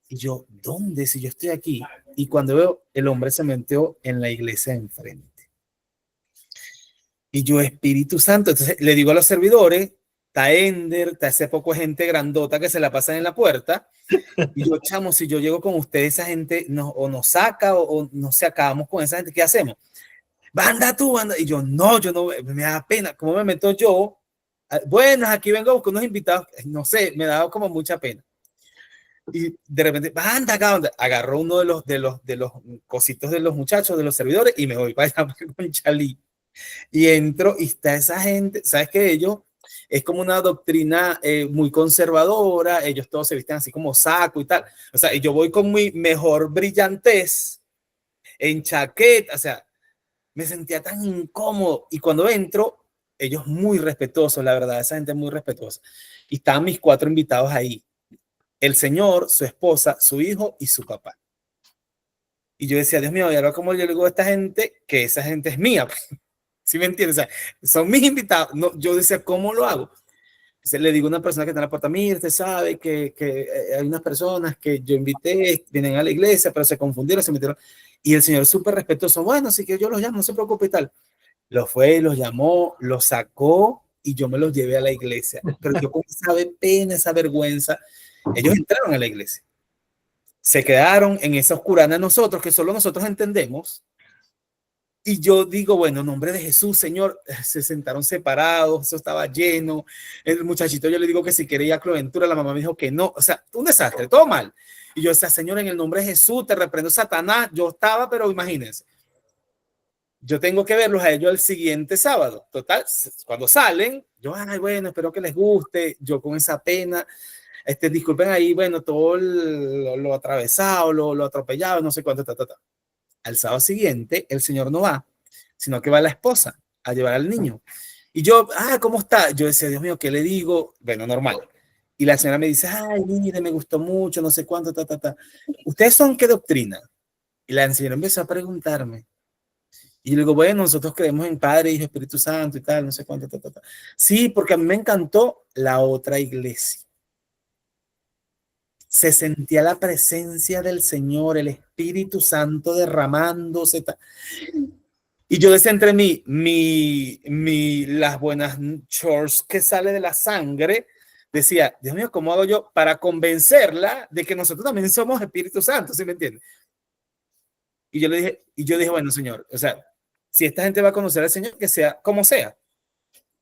Y yo, ¿dónde? Si yo estoy aquí. Y cuando veo, el hombre se metió en la iglesia enfrente. Y yo, Espíritu Santo, entonces le digo a los servidores, está Ender, está ese poco gente grandota que se la pasan en la puerta. Y yo, chamo, si yo llego con ustedes, esa gente o nos saca o no se acabamos con esa gente, ¿qué hacemos? Banda tú, banda. Y yo no, me da pena. ¿Cómo me meto yo? Bueno, aquí vengo a buscar unos invitados. No sé, me da como mucha pena. Y de repente, banda, acá, banda. Agarró uno de los cositos de los muchachos, de los servidores, y me voy para allá con Chalí. Y entro y está esa gente, ¿sabes qué? Ellos es como una doctrina muy conservadora, ellos todos se visten así como saco y tal, o sea, y yo voy con mi mejor brillantez en chaqueta, o sea, me sentía tan incómodo, y cuando entro, ellos muy respetuosos, la verdad, esa gente muy respetuosa, y estaban mis 4 invitados ahí, el señor, su esposa, su hijo y su papá. Y yo decía, Dios mío, y ahora como yo le digo a esta gente, que esa gente es mía, ¿sí me entiendes? O sea, son mis invitados. No, yo decía, ¿cómo lo hago? Entonces, le digo a una persona que está en la puerta, mire, usted sabe que hay unas personas que yo invité, vienen a la iglesia, pero se confundieron, se metieron. Y el señor súper respetuoso, bueno, así que yo los llamo, no se preocupe y tal. Los fue, los llamó, los sacó y yo me los llevé a la iglesia. Pero yo con esa pena, esa vergüenza, ellos entraron a la iglesia. Se quedaron en esa oscuridad nosotros, que solo nosotros entendemos. Y yo digo, bueno, en nombre de Jesús, Señor, se sentaron separados, eso estaba lleno. El muchachito, yo le digo que si quería Cloventura, la mamá me dijo que no. O sea, un desastre, todo mal. Y yo decía, Señor, en el nombre de Jesús, te reprendo Satanás. Yo estaba, pero imagínense. Yo tengo que verlos a ellos el siguiente sábado. Total, cuando salen, yo, ay, bueno, espero que les guste. Yo con esa pena, disculpen ahí, bueno, todo lo atravesado, lo atropellado, no sé cuánto, Al sábado siguiente, el señor no va, sino que va la esposa a llevar al niño. Y yo, ¿cómo está? Yo decía, Dios mío, ¿qué le digo? Bueno, normal. Y la señora me dice, ay, mire, me gustó mucho, no sé cuánto, ¿Ustedes son qué doctrina? Y la señora empezó a preguntarme. Y yo le digo, bueno, nosotros creemos en Padre, Hijo, Espíritu Santo y tal, no sé cuánto, Sí, porque a mí me encantó la otra iglesia. Se sentía la presencia del Señor, el Espíritu Santo derramándose. Y yo decía entre las buenas chores que sale de la sangre, decía, Dios mío, ¿cómo hago yo para convencerla de que nosotros también somos Espíritu Santo? ¿Sí me entiendes? Y yo dije, bueno, Señor, o sea, si esta gente va a conocer al Señor, que sea como sea,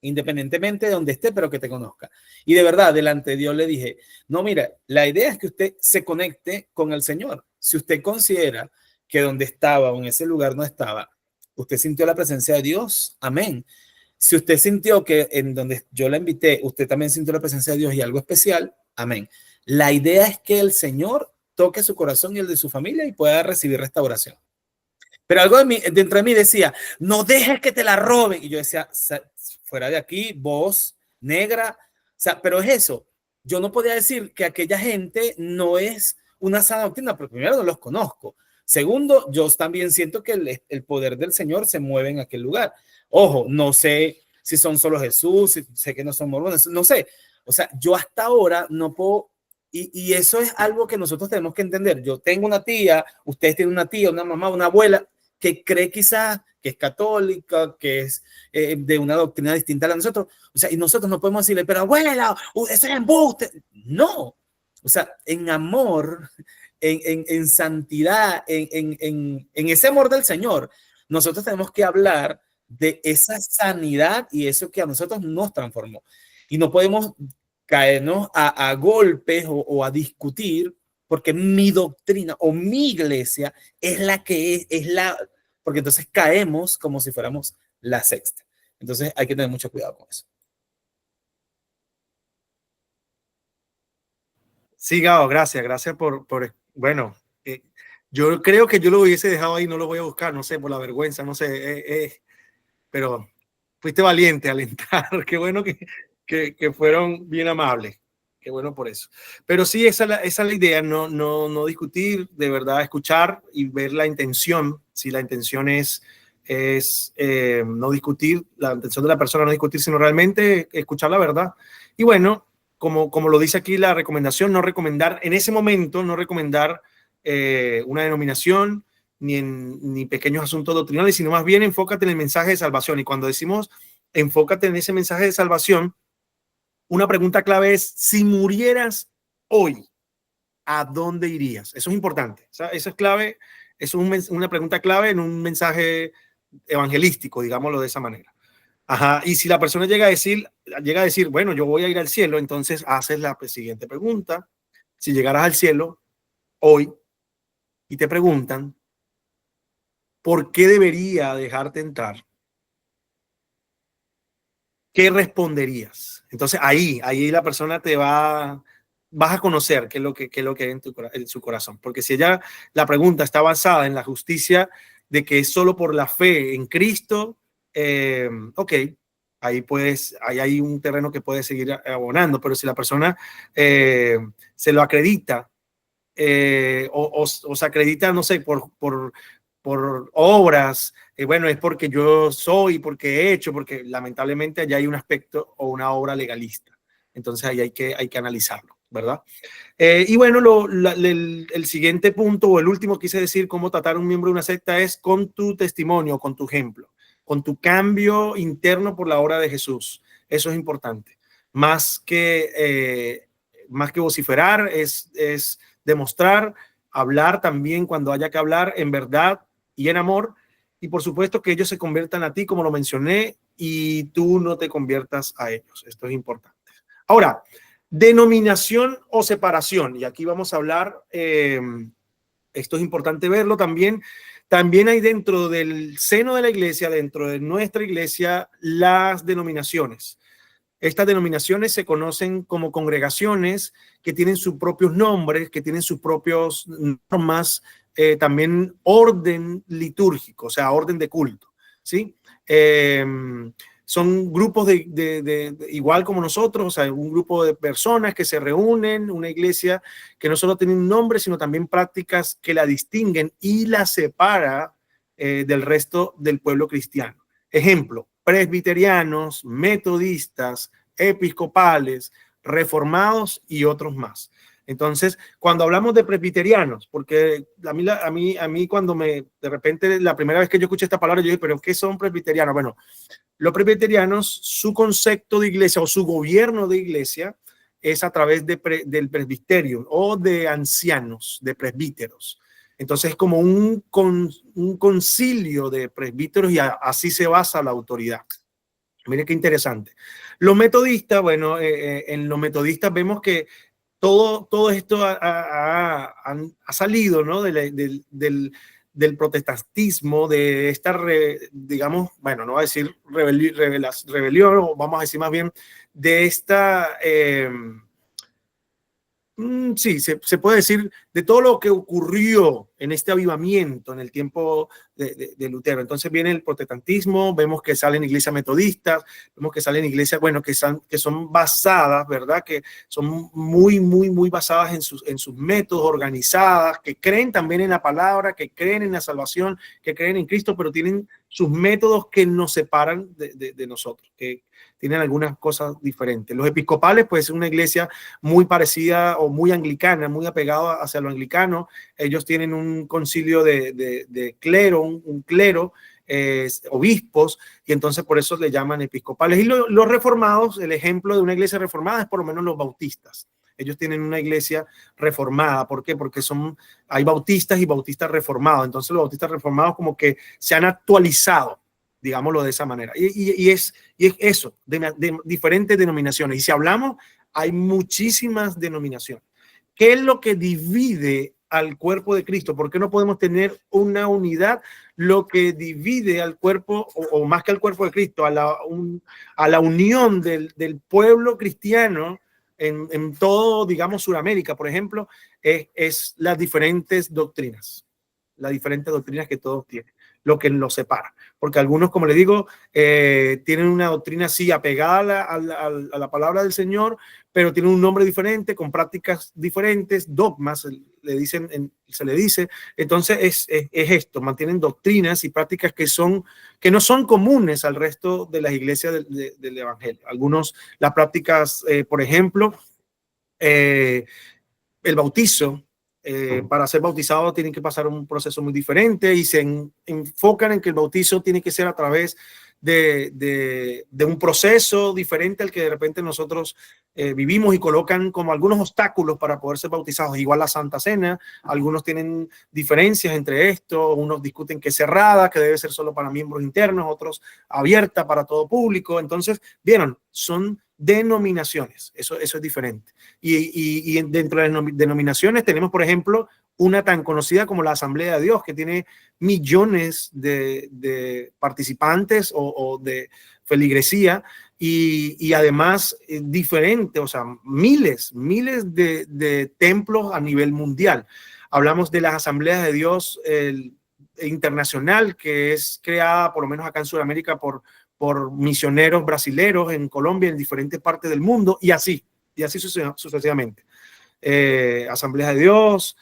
independientemente de donde esté, pero que te conozca. Y de verdad, delante de Dios le dije, no, mira, la idea es que usted se conecte con el Señor. Si usted considera que donde estaba o en ese lugar no estaba, usted sintió la presencia de Dios, amén. Si usted sintió que en donde yo la invité, usted también sintió la presencia de Dios y algo especial, amén. La idea es que el Señor toque su corazón y el de su familia y pueda recibir restauración. Pero algo dentro de mí decía, no dejes que te la roben. Y yo decía, fuera de aquí, voz negra. O sea, pero es eso. Yo no podía decir que aquella gente no es una sana doctrina, porque primero no los conozco. Segundo, yo también siento que el poder del Señor se mueve en aquel lugar. Ojo, no sé si son solo Jesús, si sé que no son mormones, no sé. O sea, yo hasta ahora no puedo, y eso es algo que nosotros tenemos que entender. Yo tengo una tía, ustedes tienen una tía, una mamá, una abuela, que cree quizás que es católica, que es de una doctrina distinta a la de nosotros. O sea, y nosotros no podemos decirle, pero abuela, ese es embuste. No. O sea, en amor, en santidad, en ese amor del Señor, nosotros tenemos que hablar de esa sanidad y eso que a nosotros nos transformó. Y no podemos caernos a golpes o a discutir porque mi doctrina o mi iglesia es la que es la, porque entonces caemos como si fuéramos la sexta. Entonces hay que tener mucho cuidado con eso. Sí, Gabo, gracias por bueno, yo creo que yo lo hubiese dejado ahí, no lo voy a buscar, no sé, por la vergüenza, no sé, pero fuiste valiente al entrar, qué bueno que fueron bien amables, qué bueno por eso. Pero sí, esa es la idea, no discutir, de verdad escuchar y ver la intención, si la intención es no discutir, la intención de la persona no discutir, sino realmente escuchar la verdad. Y bueno, como lo dice aquí la recomendación, no recomendar en ese momento, no recomendar una denominación, ni pequeños asuntos doctrinales, sino más bien enfócate en el mensaje de salvación. Y cuando decimos enfócate en ese mensaje de salvación, una pregunta clave es, si murieras hoy, ¿a dónde irías? Eso es importante. O sea, eso es clave, eso es una pregunta clave en un mensaje evangelístico, digámoslo de esa manera. Ajá. Y si la persona llega a decir, bueno, yo voy a ir al cielo, entonces haces la siguiente pregunta. Si llegaras al cielo hoy y te preguntan, ¿por qué debería dejarte entrar? ¿Qué responderías? Entonces ahí la persona vas a conocer qué es lo que hay en su corazón. Porque si la pregunta está basada en la justicia de que es solo por la fe en Cristo, ok, ahí hay un terreno que puede seguir abonando. Pero si la persona se lo acredita o se acredita, no sé, por obras, bueno, es porque yo soy, porque he hecho, porque lamentablemente allá hay un aspecto o una obra legalista. Entonces ahí hay que analizarlo, ¿verdad? Y bueno, el siguiente punto o el último quise decir, cómo tratar a un miembro de una secta es con tu testimonio, con tu ejemplo, con tu cambio interno por la obra de Jesús. Eso es importante. Más que vociferar, es demostrar, hablar también cuando haya que hablar en verdad y en amor, y por supuesto que ellos se conviertan a ti, como lo mencioné, y tú no te conviertas a ellos. Esto es importante. Ahora, denominación o separación, y aquí vamos a hablar, esto es importante verlo también. También hay dentro del seno de la iglesia, dentro de nuestra iglesia, las denominaciones. Estas denominaciones se conocen como congregaciones que tienen sus propios nombres, que tienen sus propios normas, también orden litúrgico, o sea, orden de culto, ¿sí? Son grupos igual como nosotros, o sea, un grupo de personas que se reúnen, una iglesia que no solo tiene un nombre, sino también prácticas que la distinguen y la separa del resto del pueblo cristiano. Ejemplo, presbiterianos, metodistas, episcopales, reformados y otros más. Entonces, cuando hablamos de presbiterianos, porque a mí cuando de repente la primera vez que yo escuché esta palabra, yo dije, ¿pero qué son presbiterianos? Bueno, los presbiterianos, su concepto de iglesia o su gobierno de iglesia es a través del presbiterio o de ancianos, de presbíteros. Entonces es como un concilio de presbíteros y así se basa la autoridad. Mire qué interesante. Los metodistas, bueno, en los metodistas vemos que todo esto ha salido, ¿no? Del protestantismo, de esta, digamos, bueno, no voy a decir rebelión, o vamos a decir más bien de esta Sí, se puede decir de todo lo que ocurrió en este avivamiento en el tiempo de Lutero. Entonces viene el protestantismo, vemos que salen iglesias metodistas, vemos que salen iglesias, bueno, que son basadas, ¿verdad? Que son muy basadas en sus métodos, organizadas, que creen también en la palabra, que creen en la salvación, que creen en Cristo, pero tienen sus métodos que nos separan de nosotros, que tienen algunas cosas diferentes. Los episcopales, pues, es una iglesia muy parecida o muy anglicana, muy apegada hacia lo anglicano. Ellos tienen un concilio de clero, un clero, obispos, y entonces por eso le llaman episcopales. Y los reformados, el ejemplo de una iglesia reformada es por lo menos los bautistas. Ellos tienen una iglesia reformada. ¿Por qué? Porque hay bautistas y bautistas reformados. Entonces los bautistas reformados como que se han actualizado, digámoslo de esa manera. Y es eso, de diferentes denominaciones. Y si hablamos, hay muchísimas denominaciones. ¿Qué es lo que divide al cuerpo de Cristo? ¿Por qué no podemos tener una unidad? Lo que divide al cuerpo, o más que al cuerpo de Cristo, a la unión del pueblo cristiano en todo, digamos, Sudamérica, por ejemplo, es las diferentes doctrinas que todos tienen, lo que los separa. Porque algunos, como le digo, tienen una doctrina así apegada a la palabra del Señor, pero tienen un nombre diferente, con prácticas diferentes, dogmas, se le dice. Entonces es esto, mantienen doctrinas y prácticas que no son comunes al resto de las iglesias del Evangelio. Algunos, las prácticas, por ejemplo, el bautizo. Para ser bautizado tienen que pasar un proceso muy diferente y se enfocan en que el bautizo tiene que ser a través de un proceso diferente al que de repente nosotros vivimos, y colocan como algunos obstáculos para poder ser bautizados. Igual la Santa Cena, algunos tienen diferencias entre esto, unos discuten que es cerrada, que debe ser solo para miembros internos, otros abierta para todo público. Entonces, vieron, son denominaciones, eso es diferente. Y dentro de las denominaciones tenemos, por ejemplo, una tan conocida como la Asamblea de Dios, que tiene millones de participantes o de feligresía, y además diferente, o sea, miles de templos a nivel mundial. Hablamos de las Asambleas de Dios internacional, que es creada, por lo menos acá en Sudamérica, por misioneros brasileros en Colombia, en diferentes partes del mundo, y así sucesivamente. Asambleas de Dios,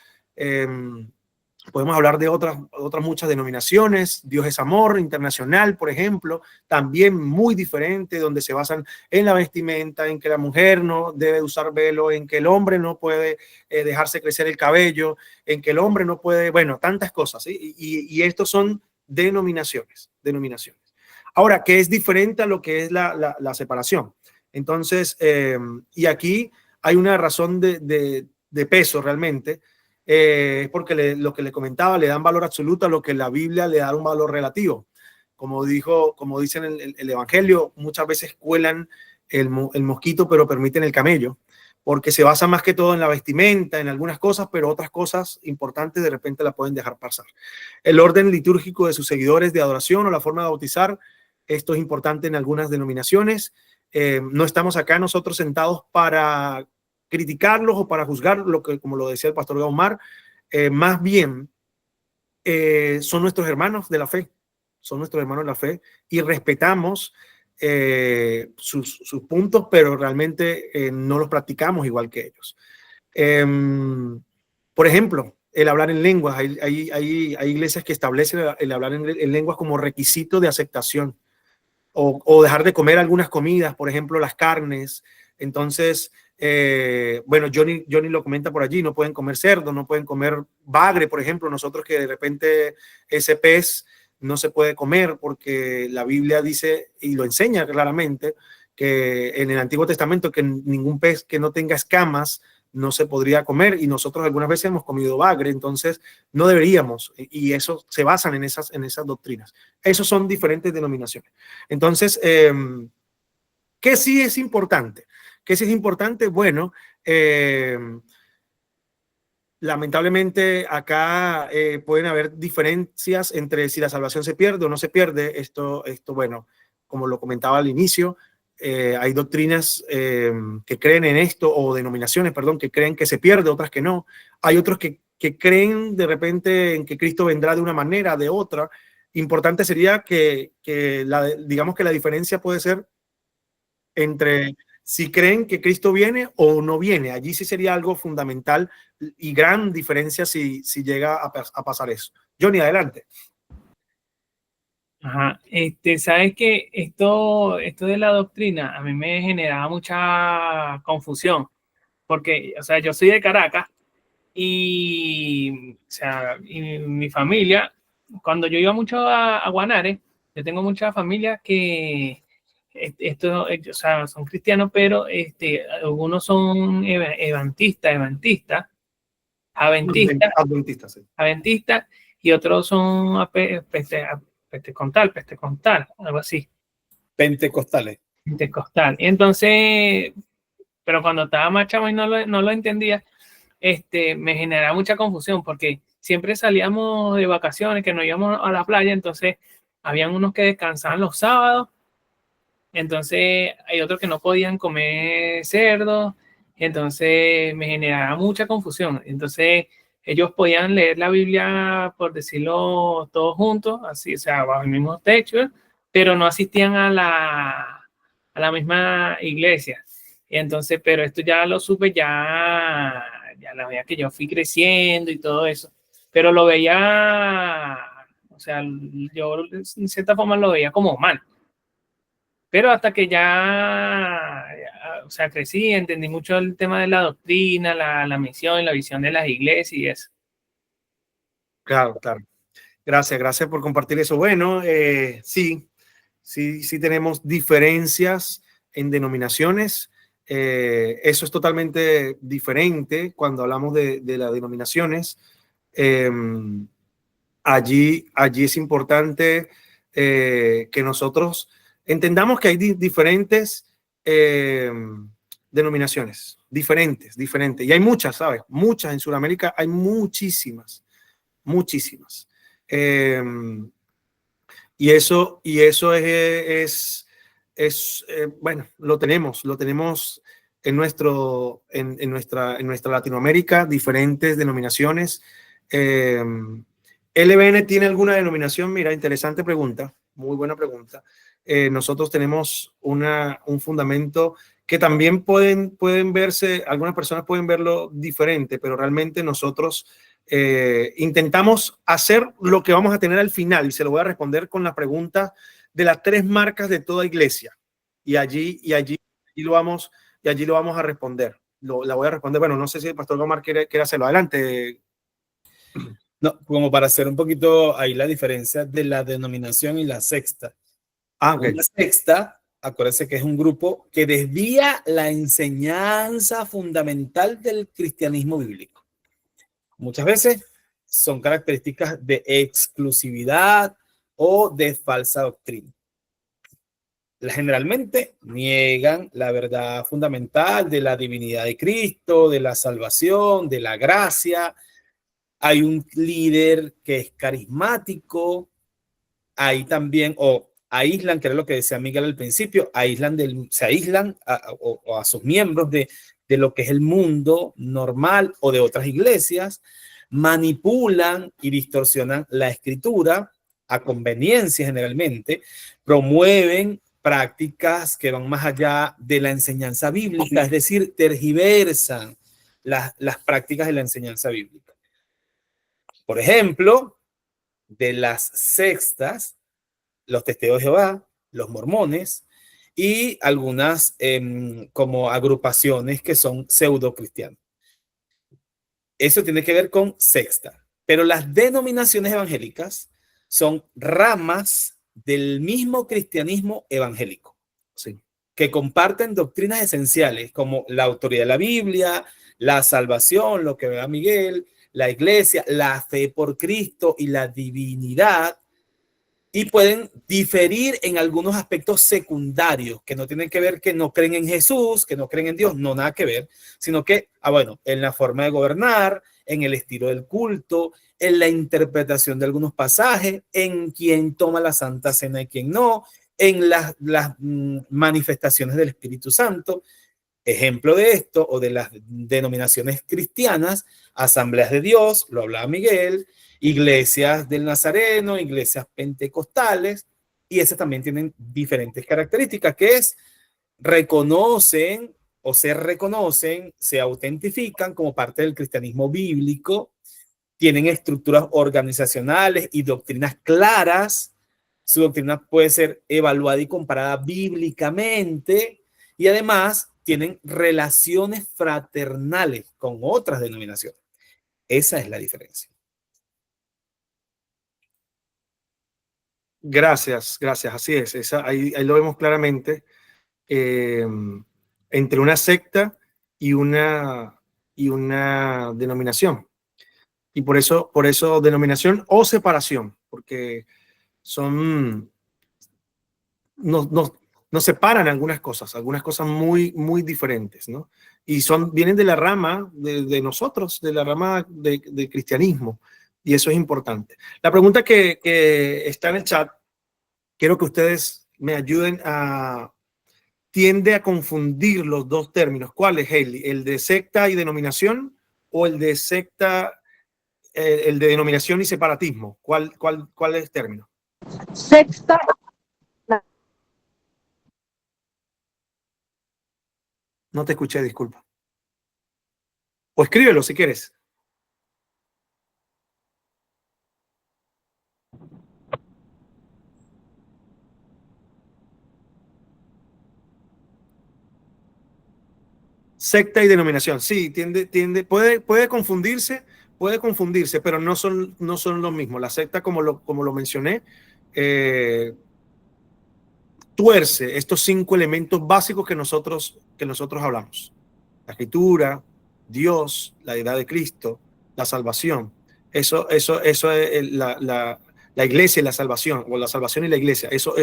podemos hablar de otras muchas denominaciones. Dios es Amor Internacional, por ejemplo, también muy diferente, donde se basan en la vestimenta, en que la mujer no debe usar velo, en que el hombre no puede dejarse crecer el cabello, en que el hombre no puede, bueno, tantas cosas, ¿sí? Y estos son denominaciones. Ahora, ¿qué es diferente a lo que es la separación? Entonces, y aquí hay una razón de peso realmente, porque lo que le comentaba, le dan valor absoluto a lo que la Biblia le da un valor relativo. Como dicen el Evangelio, muchas veces cuelan el mosquito, pero permiten el camello, porque se basa más que todo en la vestimenta, en algunas cosas, pero otras cosas importantes de repente la pueden dejar pasar. El orden litúrgico de sus seguidores de adoración o la forma de bautizar, esto es importante en algunas denominaciones. No estamos acá nosotros sentados para criticarlos o para juzgar, como lo decía el pastor Gaumar, más bien son nuestros hermanos de la fe, y respetamos sus puntos, pero realmente no los practicamos igual que ellos. Por ejemplo, el hablar en lenguas. Hay iglesias que establecen el hablar en lenguas como requisito de aceptación, o dejar de comer algunas comidas, por ejemplo, las carnes. Entonces, bueno, Johnny lo comenta por allí, no pueden comer cerdo, no pueden comer bagre, por ejemplo. Nosotros que de repente ese pez no se puede comer, porque la Biblia dice y lo enseña claramente que en el Antiguo Testamento que ningún pez que no tenga escamas no se podría comer, y nosotros algunas veces hemos comido bagre, entonces no deberíamos, y eso se basan en esas doctrinas. Esos son diferentes denominaciones. Entonces, ¿qué sí es importante? Bueno, lamentablemente acá pueden haber diferencias entre si la salvación se pierde o no se pierde. Esto, bueno, como lo comentaba al inicio, hay doctrinas que creen en esto, o denominaciones, perdón, que creen que se pierde, otras que no. Hay otros que creen de repente en que Cristo vendrá de una manera, de otra. Importante sería digamos que la diferencia puede ser entre si creen que Cristo viene o no viene. Allí sí sería algo fundamental y gran diferencia si llega a pasar eso. Johnny, adelante. Ajá, sabes que esto de la doctrina a mí me generaba mucha confusión, porque, o sea, yo soy de Caracas y, o sea, y mi familia, cuando yo iba mucho a Guanare, yo tengo mucha familia que o sea, son cristianos, pero algunos son Adventistas, sí. aventistas, y otros son pentecostal, algo así. Pentecostales. Pentecostal. Y entonces, pero cuando estaba más chavo y no lo entendía, me generaba mucha confusión porque siempre salíamos de vacaciones, que nos íbamos a la playa, entonces habían unos que descansaban los sábados, entonces hay otros que no podían comer cerdo, entonces me generaba mucha confusión. Entonces ellos podían leer la Biblia, por decirlo, todos juntos, así, o sea, bajo el mismo techo, pero no asistían a la misma iglesia. Y entonces, pero esto ya lo supe, ya la veía que yo fui creciendo y todo eso, pero lo veía, o sea, yo en cierta forma lo veía como mal. Pero hasta que o sea, crecí, entendí mucho el tema de la doctrina, la misión y la visión de las iglesias y eso. Claro, claro. Gracias por compartir eso. Bueno, sí tenemos diferencias en denominaciones. Eso es totalmente diferente cuando hablamos de las denominaciones. Allí es importante que nosotros entendamos que hay diferentes denominaciones, diferentes. Y hay muchas, ¿sabes? Muchas en Sudamérica, hay muchísimas. Y eso es bueno, lo tenemos en nuestra Latinoamérica, diferentes denominaciones. ¿LBN tiene alguna denominación? Mira, interesante pregunta, muy buena pregunta. Nosotros tenemos un fundamento que también pueden verse, algunas personas pueden verlo diferente, pero realmente nosotros intentamos hacer lo que vamos a tener al final, y se lo voy a responder con la pregunta de las 3 marcas de toda iglesia. Y allí lo vamos a responder. La voy a responder. Bueno, no sé si el pastor Omar quiere hacerlo. Adelante. No, como para hacer un poquito ahí la diferencia de la denominación y la secta. Okay. Una secta, acuérdense que es un grupo que desvía la enseñanza fundamental del cristianismo bíblico. Muchas veces son características de exclusividad o de falsa doctrina. Generalmente niegan la verdad fundamental de la divinidad de Cristo, de la salvación, de la gracia. Hay un líder que es carismático. Ahí también, o aíslan, que era lo que decía Miguel al principio, se aíslan a sus miembros de lo que es el mundo normal o de otras iglesias, manipulan y distorsionan la escritura a conveniencia generalmente, promueven prácticas que van más allá de la enseñanza bíblica, es decir, tergiversan las prácticas de la enseñanza bíblica. Por ejemplo, de las sectas, los testigos de Jehová, los mormones y algunas como agrupaciones que son pseudo cristianas. Eso tiene que ver con secta. Pero las denominaciones evangélicas son ramas del mismo cristianismo evangélico, ¿sí?, que comparten doctrinas esenciales como la autoridad de la Biblia, la salvación, lo que vea Miguel, la iglesia, la fe por Cristo y la divinidad. Y pueden diferir en algunos aspectos secundarios que no tienen que ver, que no creen en Jesús, que no creen en Dios, no, nada que ver, sino que, bueno, en la forma de gobernar, en el estilo del culto, en la interpretación de algunos pasajes, en quién toma la Santa Cena y quién no, en las manifestaciones del Espíritu Santo. Ejemplo de esto, o de las denominaciones cristianas, Asambleas de Dios, lo hablaba Miguel, iglesias del Nazareno, iglesias pentecostales, y esas también tienen diferentes características, que es reconocen o se reconocen, se autentifican como parte del cristianismo bíblico, tienen estructuras organizacionales y doctrinas claras. Su doctrina puede ser evaluada y comparada bíblicamente, y además tienen relaciones fraternales con otras denominaciones. Esa es la diferencia. Gracias, así es. Ahí lo vemos claramente, entre una secta y una denominación. Y por eso denominación o separación, porque nos separan algunas cosas muy, muy diferentes, ¿no? Y vienen de la rama de nosotros, de la rama de cristianismo, y eso es importante. La pregunta que está en el chat, quiero que ustedes me ayuden tiende a confundir los dos términos. ¿Cuál es, Hailey? ¿El de secta y denominación o el de secta, el de denominación y separatismo? ¿Cuál es el término? Sexta. No te escuché, disculpa. O escríbelo si quieres. Secta y denominación. Sí, puede confundirse, pero no son los mismos. La secta, como lo mencioné, tuerce estos 5 elementos básicos que nosotros hablamos: la escritura, Dios, la deidad de Cristo, la salvación. Eso es la iglesia y la salvación, o la salvación y la iglesia. Eso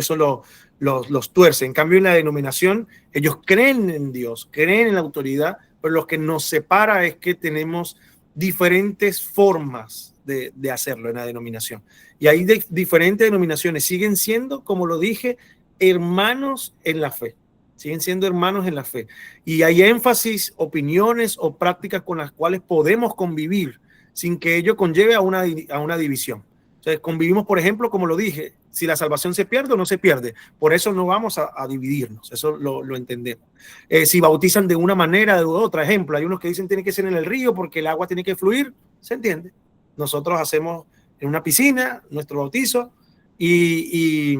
los tuerce. En cambio, en la denominación, ellos creen en Dios, creen en la autoridad, pero lo que nos separa es que tenemos diferentes formas de hacerlo en la denominación. Y hay diferentes denominaciones. Siguen siendo, como lo dije, hermanos en la fe. Siguen siendo hermanos en la fe. Y hay énfasis, opiniones o prácticas con las cuales podemos convivir sin que ello conlleve a una división. Entonces, convivimos, por ejemplo, como lo dije, si la salvación se pierde o no se pierde. Por eso no vamos a dividirnos. Eso lo entendemos. Si bautizan de una manera o de otra, ejemplo, hay unos que dicen tiene que ser en el río porque el agua tiene que fluir. ¿Se entiende? Nosotros hacemos en una piscina nuestro bautizo y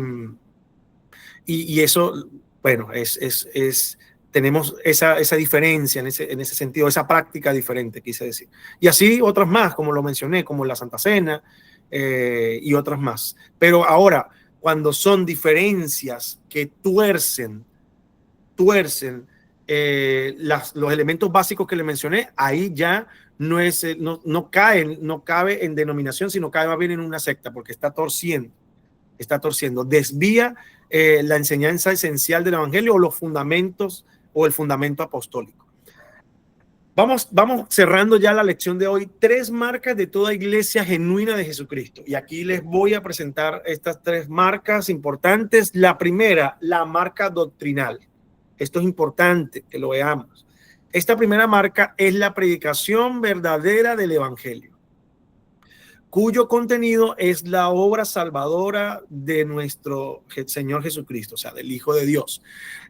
eso, bueno, tenemos esa diferencia en ese sentido, esa práctica diferente, quise decir. Y así otras más, como lo mencioné, como la Santa Cena y otras más. Pero ahora, cuando son diferencias que tuercen los elementos básicos que le mencioné, ahí ya no cabe en denominación, sino cabe más bien en una secta, porque está torciendo, desvía la enseñanza esencial del evangelio o los fundamentos o el fundamento apostólico. Vamos cerrando ya la lección de hoy. 3 marcas de toda iglesia genuina de Jesucristo. Y aquí les voy a presentar estas 3 marcas importantes. La primera, la marca doctrinal. Esto es importante que lo veamos. Esta primera marca es la predicación verdadera del evangelio, cuyo contenido es la obra salvadora de nuestro Señor Jesucristo, o sea, del Hijo de Dios,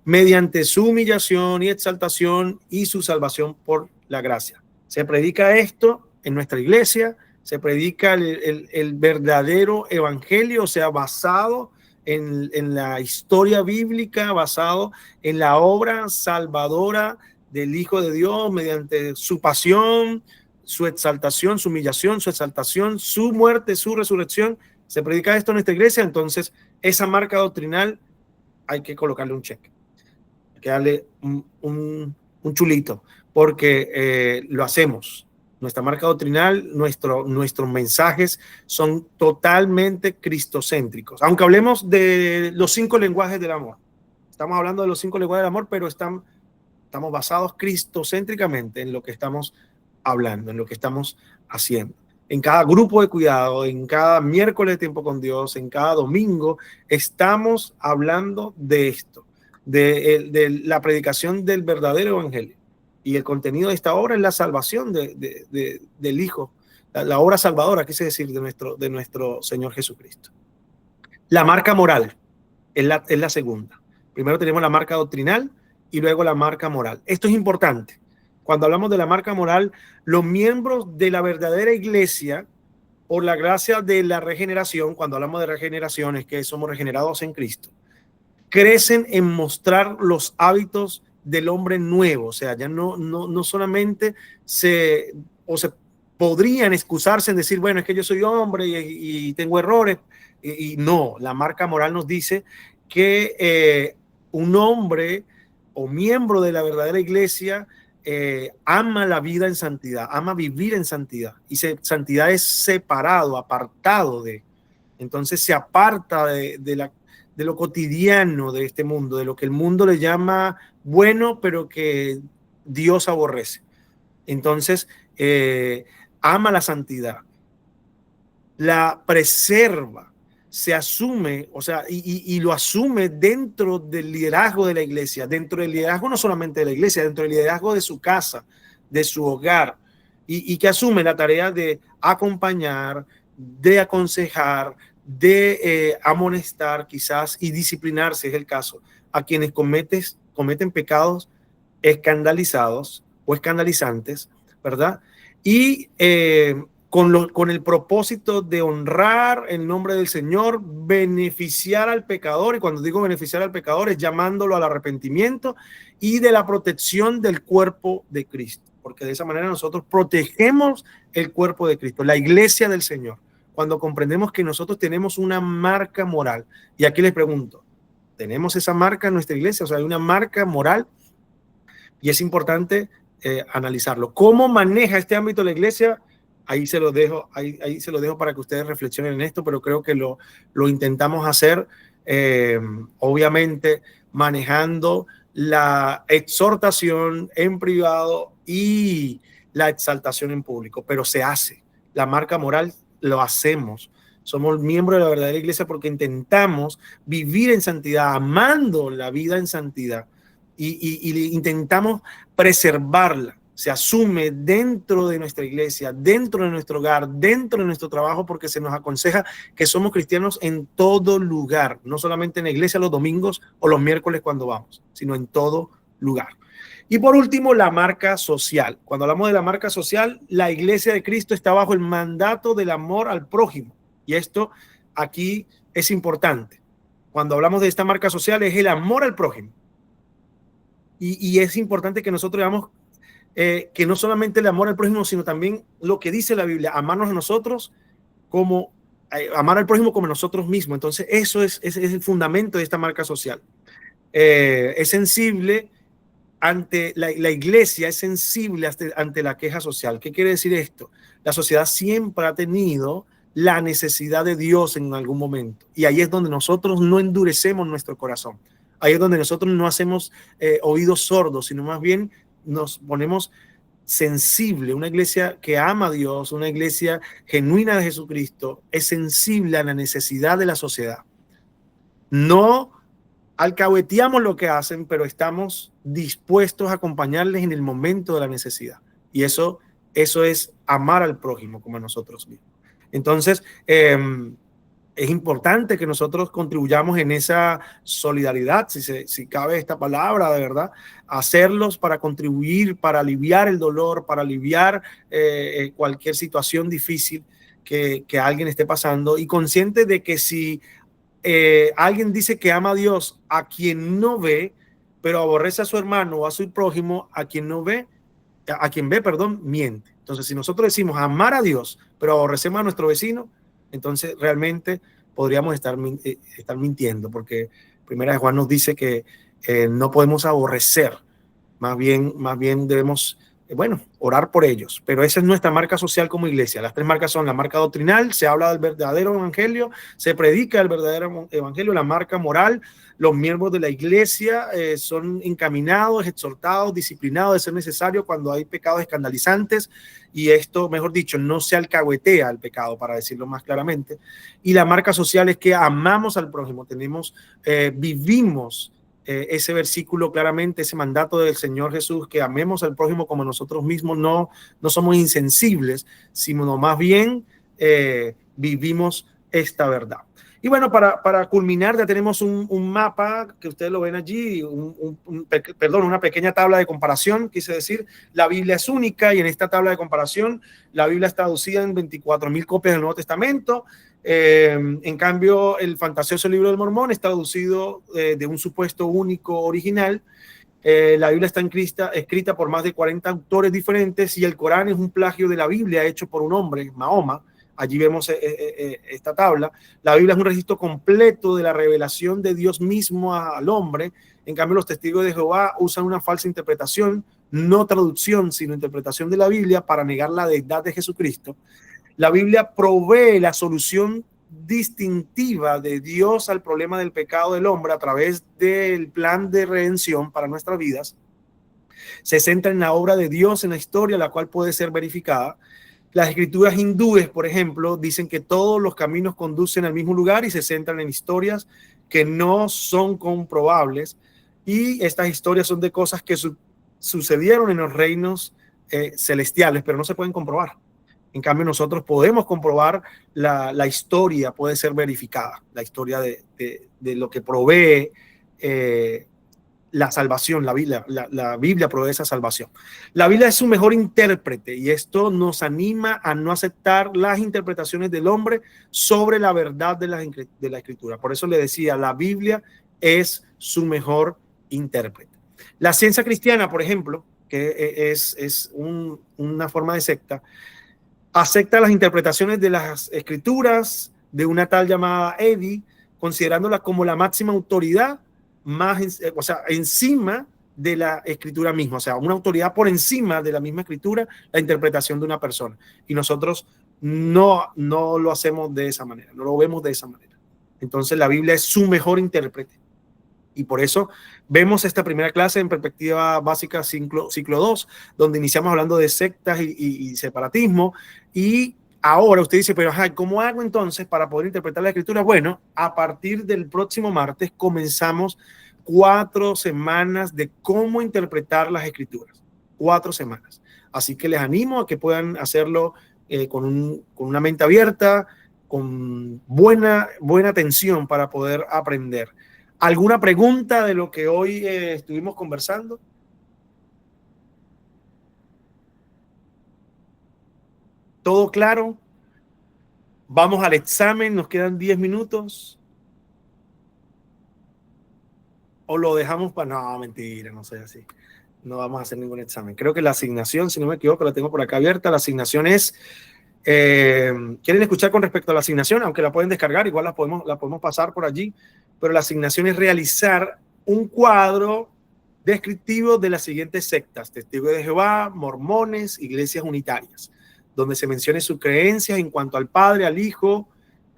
mediante su humillación y exaltación y su salvación por la gracia. Se predica esto en nuestra iglesia, se predica el verdadero evangelio, o sea, basado en la historia bíblica, basado en la obra salvadora del Hijo de Dios mediante su pasión, su exaltación, su humillación, su exaltación, su muerte, su resurrección. Se predica esto en nuestra iglesia. Entonces esa marca doctrinal hay que colocarle un check, hay que darle un chulito, porque lo hacemos. Nuestra marca doctrinal, nuestros mensajes son totalmente cristocéntricos. Aunque hablemos de los 5 lenguajes del amor, estamos hablando de los 5 lenguajes del amor, pero estamos basados cristocéntricamente en lo que estamos hablando, en lo que estamos haciendo. en cada grupo de cuidado, en cada miércoles de tiempo con Dios, en cada domingo, estamos hablando de esto, de la predicación del verdadero evangelio. Y el contenido de esta obra es la salvación del Hijo, la obra salvadora, quise decir, de nuestro Señor Jesucristo. La marca moral es la segunda. Primero tenemos la marca doctrinal y luego la marca moral. Esto es importante. Cuando hablamos de la marca moral, los miembros de la verdadera iglesia, por la gracia de la regeneración, cuando hablamos de regeneración es que somos regenerados en Cristo, crecen en mostrar los hábitos del hombre nuevo. O sea, ya no solamente se podrían excusarse en decir, bueno, es que yo soy hombre y tengo errores. Y no, la marca moral nos dice que un hombre o miembro de la verdadera iglesia ama la vida en santidad, ama vivir en santidad. Y santidad es separado, apartado de. Entonces se aparta de lo cotidiano de este mundo, de lo que el mundo le llama bueno, pero que Dios aborrece. Entonces ama la santidad, la preserva, se asume, o sea, y lo asume dentro del liderazgo de la iglesia, dentro del liderazgo no solamente de la iglesia, dentro del liderazgo de su casa, de su hogar, y que asume la tarea de acompañar, de aconsejar, de amonestar quizás y disciplinar, si es el caso, a quienes cometen pecados escandalizados o escandalizantes, ¿verdad? Y con el propósito de honrar el nombre del Señor, beneficiar al pecador, y cuando digo beneficiar al pecador es llamándolo al arrepentimiento y de la protección del cuerpo de Cristo, porque de esa manera nosotros protegemos el cuerpo de Cristo, la iglesia del Señor, cuando comprendemos que nosotros tenemos una marca moral. Y aquí les pregunto, ¿tenemos esa marca en nuestra iglesia? O sea, hay una marca moral, y es importante analizarlo. ¿Cómo maneja este ámbito la iglesia? Ahí se lo dejo para que ustedes reflexionen en esto, pero creo que lo intentamos hacer, obviamente manejando la exhortación en privado y la exaltación en público, pero se hace. La marca moral lo hacemos. Somos miembros de la verdadera iglesia porque intentamos vivir en santidad, amando la vida en santidad, y intentamos preservarla. Se asume dentro de nuestra iglesia, dentro de nuestro hogar, dentro de nuestro trabajo, porque se nos aconseja que somos cristianos en todo lugar, no solamente en la iglesia los domingos o los miércoles cuando vamos, sino en todo lugar. Y por último, la marca social. Cuando hablamos de la marca social, la iglesia de Cristo está bajo el mandato del amor al prójimo. Y esto aquí es importante. Cuando hablamos de esta marca social es el amor al prójimo. Y es importante que nosotros veamos que no solamente el amor al prójimo, sino también lo que dice la Biblia, amarnos a nosotros como, amar al prójimo como nosotros mismos. Entonces eso es el fundamento de esta marca social. Es sensible ante la iglesia, es sensible ante la queja social. ¿Qué quiere decir esto? La sociedad siempre ha tenido la necesidad de Dios en algún momento, y ahí es donde nosotros no endurecemos nuestro corazón. Ahí es donde nosotros no hacemos oídos sordos, sino más bien nos ponemos sensible. Una iglesia que ama a Dios, una iglesia genuina de Jesucristo, es sensible a la necesidad de la sociedad. No alcahueteamos lo que hacen, pero estamos dispuestos a acompañarles en el momento de la necesidad. Y eso es amar al prójimo como a nosotros mismos. Entonces, es importante que nosotros contribuyamos en esa solidaridad, si cabe esta palabra, de verdad, hacerlos para contribuir, para aliviar el dolor, para aliviar cualquier situación difícil que alguien esté pasando, y consciente de que si alguien dice que ama a Dios a quien no ve, pero aborrece a su hermano o a su prójimo, a quien ve, miente. Entonces, si nosotros decimos amar a Dios, pero aborrecemos a nuestro vecino, entonces realmente podríamos estar mintiendo, porque Primera de Juan nos dice que no podemos aborrecer, más bien debemos bueno, orar por ellos. Pero esa es nuestra marca social como iglesia. Las 3 marcas son la marca doctrinal, se habla del verdadero evangelio, se predica el verdadero evangelio, la marca moral. Los miembros de la iglesia son encaminados, exhortados, disciplinados de ser necesario cuando hay pecados escandalizantes, y esto, mejor dicho, no se alcahuetea el pecado, para decirlo más claramente. Y la marca social es que amamos al prójimo, vivimos ese versículo claramente, ese mandato del Señor Jesús, que amemos al prójimo como nosotros mismos. No somos insensibles, sino más bien vivimos esta verdad. Y bueno, para culminar, ya tenemos un mapa que ustedes lo ven allí, una pequeña tabla de comparación. Quise decir, la Biblia es única, y en esta tabla de comparación la Biblia es traducida en 24,000 copias del Nuevo Testamento. En cambio, el fantasioso libro del Mormón es traducido de un supuesto único original. La Biblia está escrita por más de 40 autores diferentes, y el Corán es un plagio de la Biblia hecho por un hombre, Mahoma. Allí vemos esta tabla. La Biblia es un registro completo de la revelación de Dios mismo al hombre. En cambio, los testigos de Jehová usan una falsa interpretación, no traducción, sino interpretación de la Biblia, para negar la deidad de Jesucristo. La Biblia provee la solución distintiva de Dios al problema del pecado del hombre a través del plan de redención para nuestras vidas. Se centra en la obra de Dios en la historia, la cual puede ser verificada. Las escrituras hindúes, por ejemplo, dicen que todos los caminos conducen al mismo lugar, y se centran en historias que no son comprobables. Y estas historias son de cosas que sucedieron en los reinos celestiales, pero no se pueden comprobar. En cambio, nosotros podemos comprobar la historia, puede ser verificada, la historia de lo que provee la salvación. La Biblia provee esa salvación. La Biblia es su mejor intérprete, y esto nos anima a no aceptar las interpretaciones del hombre sobre la verdad de la Escritura. Por eso le decía, la Biblia es su mejor intérprete. La ciencia cristiana, por ejemplo, que es una forma de secta, acepta las interpretaciones de las escrituras de una tal llamada Eddy, considerándola como la máxima autoridad, encima de la escritura misma, o sea, una autoridad por encima de la misma escritura, la interpretación de una persona. Y nosotros no lo hacemos de esa manera, no lo vemos de esa manera. Entonces la Biblia es su mejor intérprete. Y por eso vemos esta primera clase en perspectiva básica ciclo 2, donde iniciamos hablando de sectas y separatismo. Y ahora usted dice, pero ¿cómo hago entonces para poder interpretar la escritura? Bueno, a partir del próximo martes comenzamos 4 semanas de cómo interpretar las escrituras. 4 semanas. Así que les animo a que puedan hacerlo con una mente abierta, con buena atención, para poder aprender. ¿Alguna pregunta de lo que hoy estuvimos conversando? ¿Todo claro? Vamos al examen, nos quedan 10 minutos. ¿O lo dejamos para...? No, mentira, no sé así. No vamos a hacer ningún examen. Creo que la asignación, si no me equivoco, la tengo por acá abierta. La asignación es... ¿quieren escuchar con respecto a la asignación? Aunque la pueden descargar, igual la podemos pasar por allí. Pero la asignación es realizar un cuadro descriptivo de las siguientes sectas: Testigos de Jehová, Mormones, Iglesias Unitarias, donde se mencione sus creencias en cuanto al Padre, al Hijo,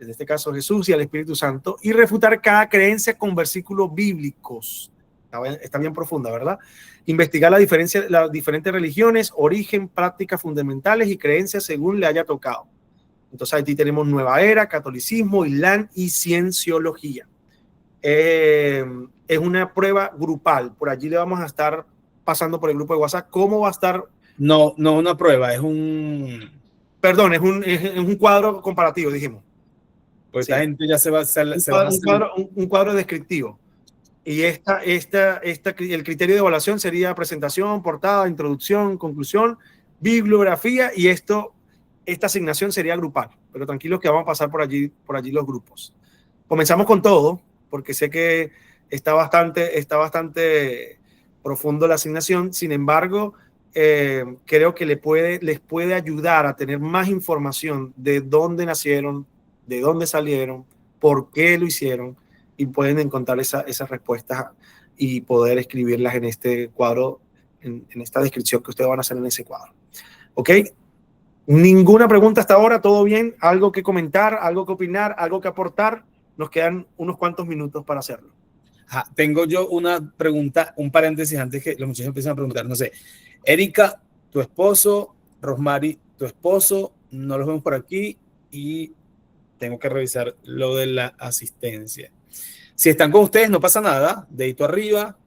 en este caso Jesús, y al Espíritu Santo, y refutar cada creencia con versículos bíblicos. Está bien profunda, ¿verdad? Investigar las diferentes religiones, origen, prácticas fundamentales y creencias según le haya tocado. Entonces aquí tenemos Nueva Era, Catolicismo, Islam y Cienciología. Es una prueba grupal. Por allí le vamos a estar pasando por el grupo de WhatsApp cómo va a estar. No una prueba, es un... Perdón, es un cuadro comparativo, dijimos. Pues Sí. esta gente ya se va a hacer... Un cuadro descriptivo. Y el criterio de evaluación sería presentación, portada, introducción, conclusión, bibliografía, y esta asignación sería grupal. Pero tranquilos que vamos a pasar por allí los grupos. Comenzamos con todo, porque sé que está bastante profundo la asignación. Sin embargo, creo que les puede ayudar a tener más información de dónde nacieron, de dónde salieron, por qué lo hicieron, y pueden encontrar esas respuestas y poder escribirlas en este cuadro en esta descripción que ustedes van a hacer en ese cuadro. ¿Ok? Ninguna pregunta hasta ahora, ¿todo bien? ¿Algo que comentar, algo que opinar, algo que aportar? Nos quedan unos cuantos minutos para hacerlo. Tengo yo una pregunta, un paréntesis antes que los muchachos empiecen a preguntar. No sé, Erika, tu esposo, Rosmary, tu esposo, no los vemos por aquí y tengo que revisar lo de la asistencia. Si están con ustedes, no pasa nada, dedito arriba,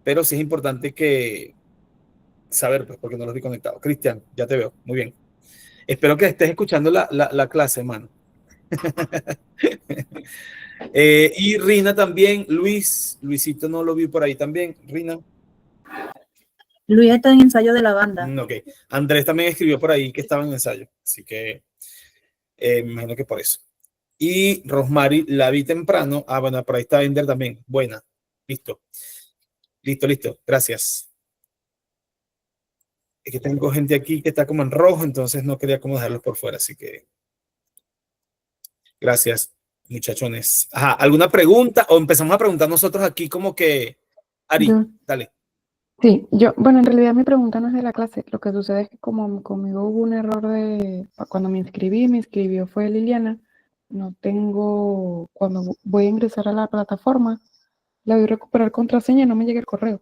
pero sí es importante que saber, pues, porque no los vi conectados. Cristian, ya te veo, muy bien. Espero que estés escuchando la clase, hermano. Y Rina también, Luisito no lo vi por ahí también, Rina. Luis está en ensayo de la banda. Ok, Andrés también escribió por ahí que estaba en ensayo, así que me imagino que por eso. Y Rosmary la vi temprano. Bueno, por ahí está Ender también. Buena, listo, gracias. Es que tengo gente aquí que está como en rojo, entonces no quería como dejarlos por fuera, así que gracias, muchachones. ¿Alguna pregunta? O empezamos a preguntar nosotros aquí como que, Ari, dale. Sí, bueno, en realidad mi pregunta no es de la clase. Lo que sucede es que como conmigo hubo un error cuando me inscribió fue Liliana. No tengo, cuando voy a ingresar a la plataforma, la voy a recuperar contraseña y no me llega el correo.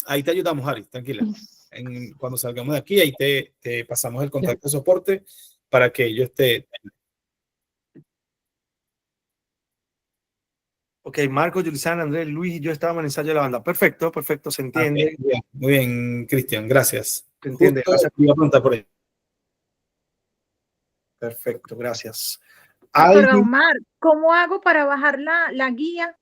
Ahí te ayudamos, Ari, tranquila. Cuando salgamos de aquí, ahí te pasamos el contacto de soporte para que ellos te... Ok, Marco, Yulisana, Andrés, Luis y yo estábamos en ensayo de la banda. Perfecto, se entiende. Muy bien, Cristian, gracias. Se entiende. Justo iba a preguntar por ahí. Perfecto, gracias. Doctor Omar, ¿cómo hago para bajar la guía?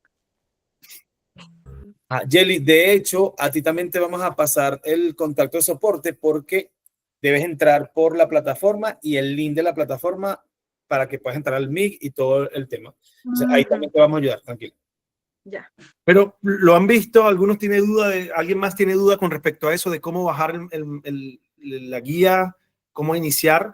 Yeli, de hecho, a ti también te vamos a pasar el contacto de soporte porque debes entrar por la plataforma y el link de la plataforma para que puedas entrar al MIG y todo el tema. O sea, ahí también te vamos a ayudar, tranquilo. Ya. Pero lo han visto, alguien más tiene duda con respecto a eso de cómo bajar la guía, cómo iniciar.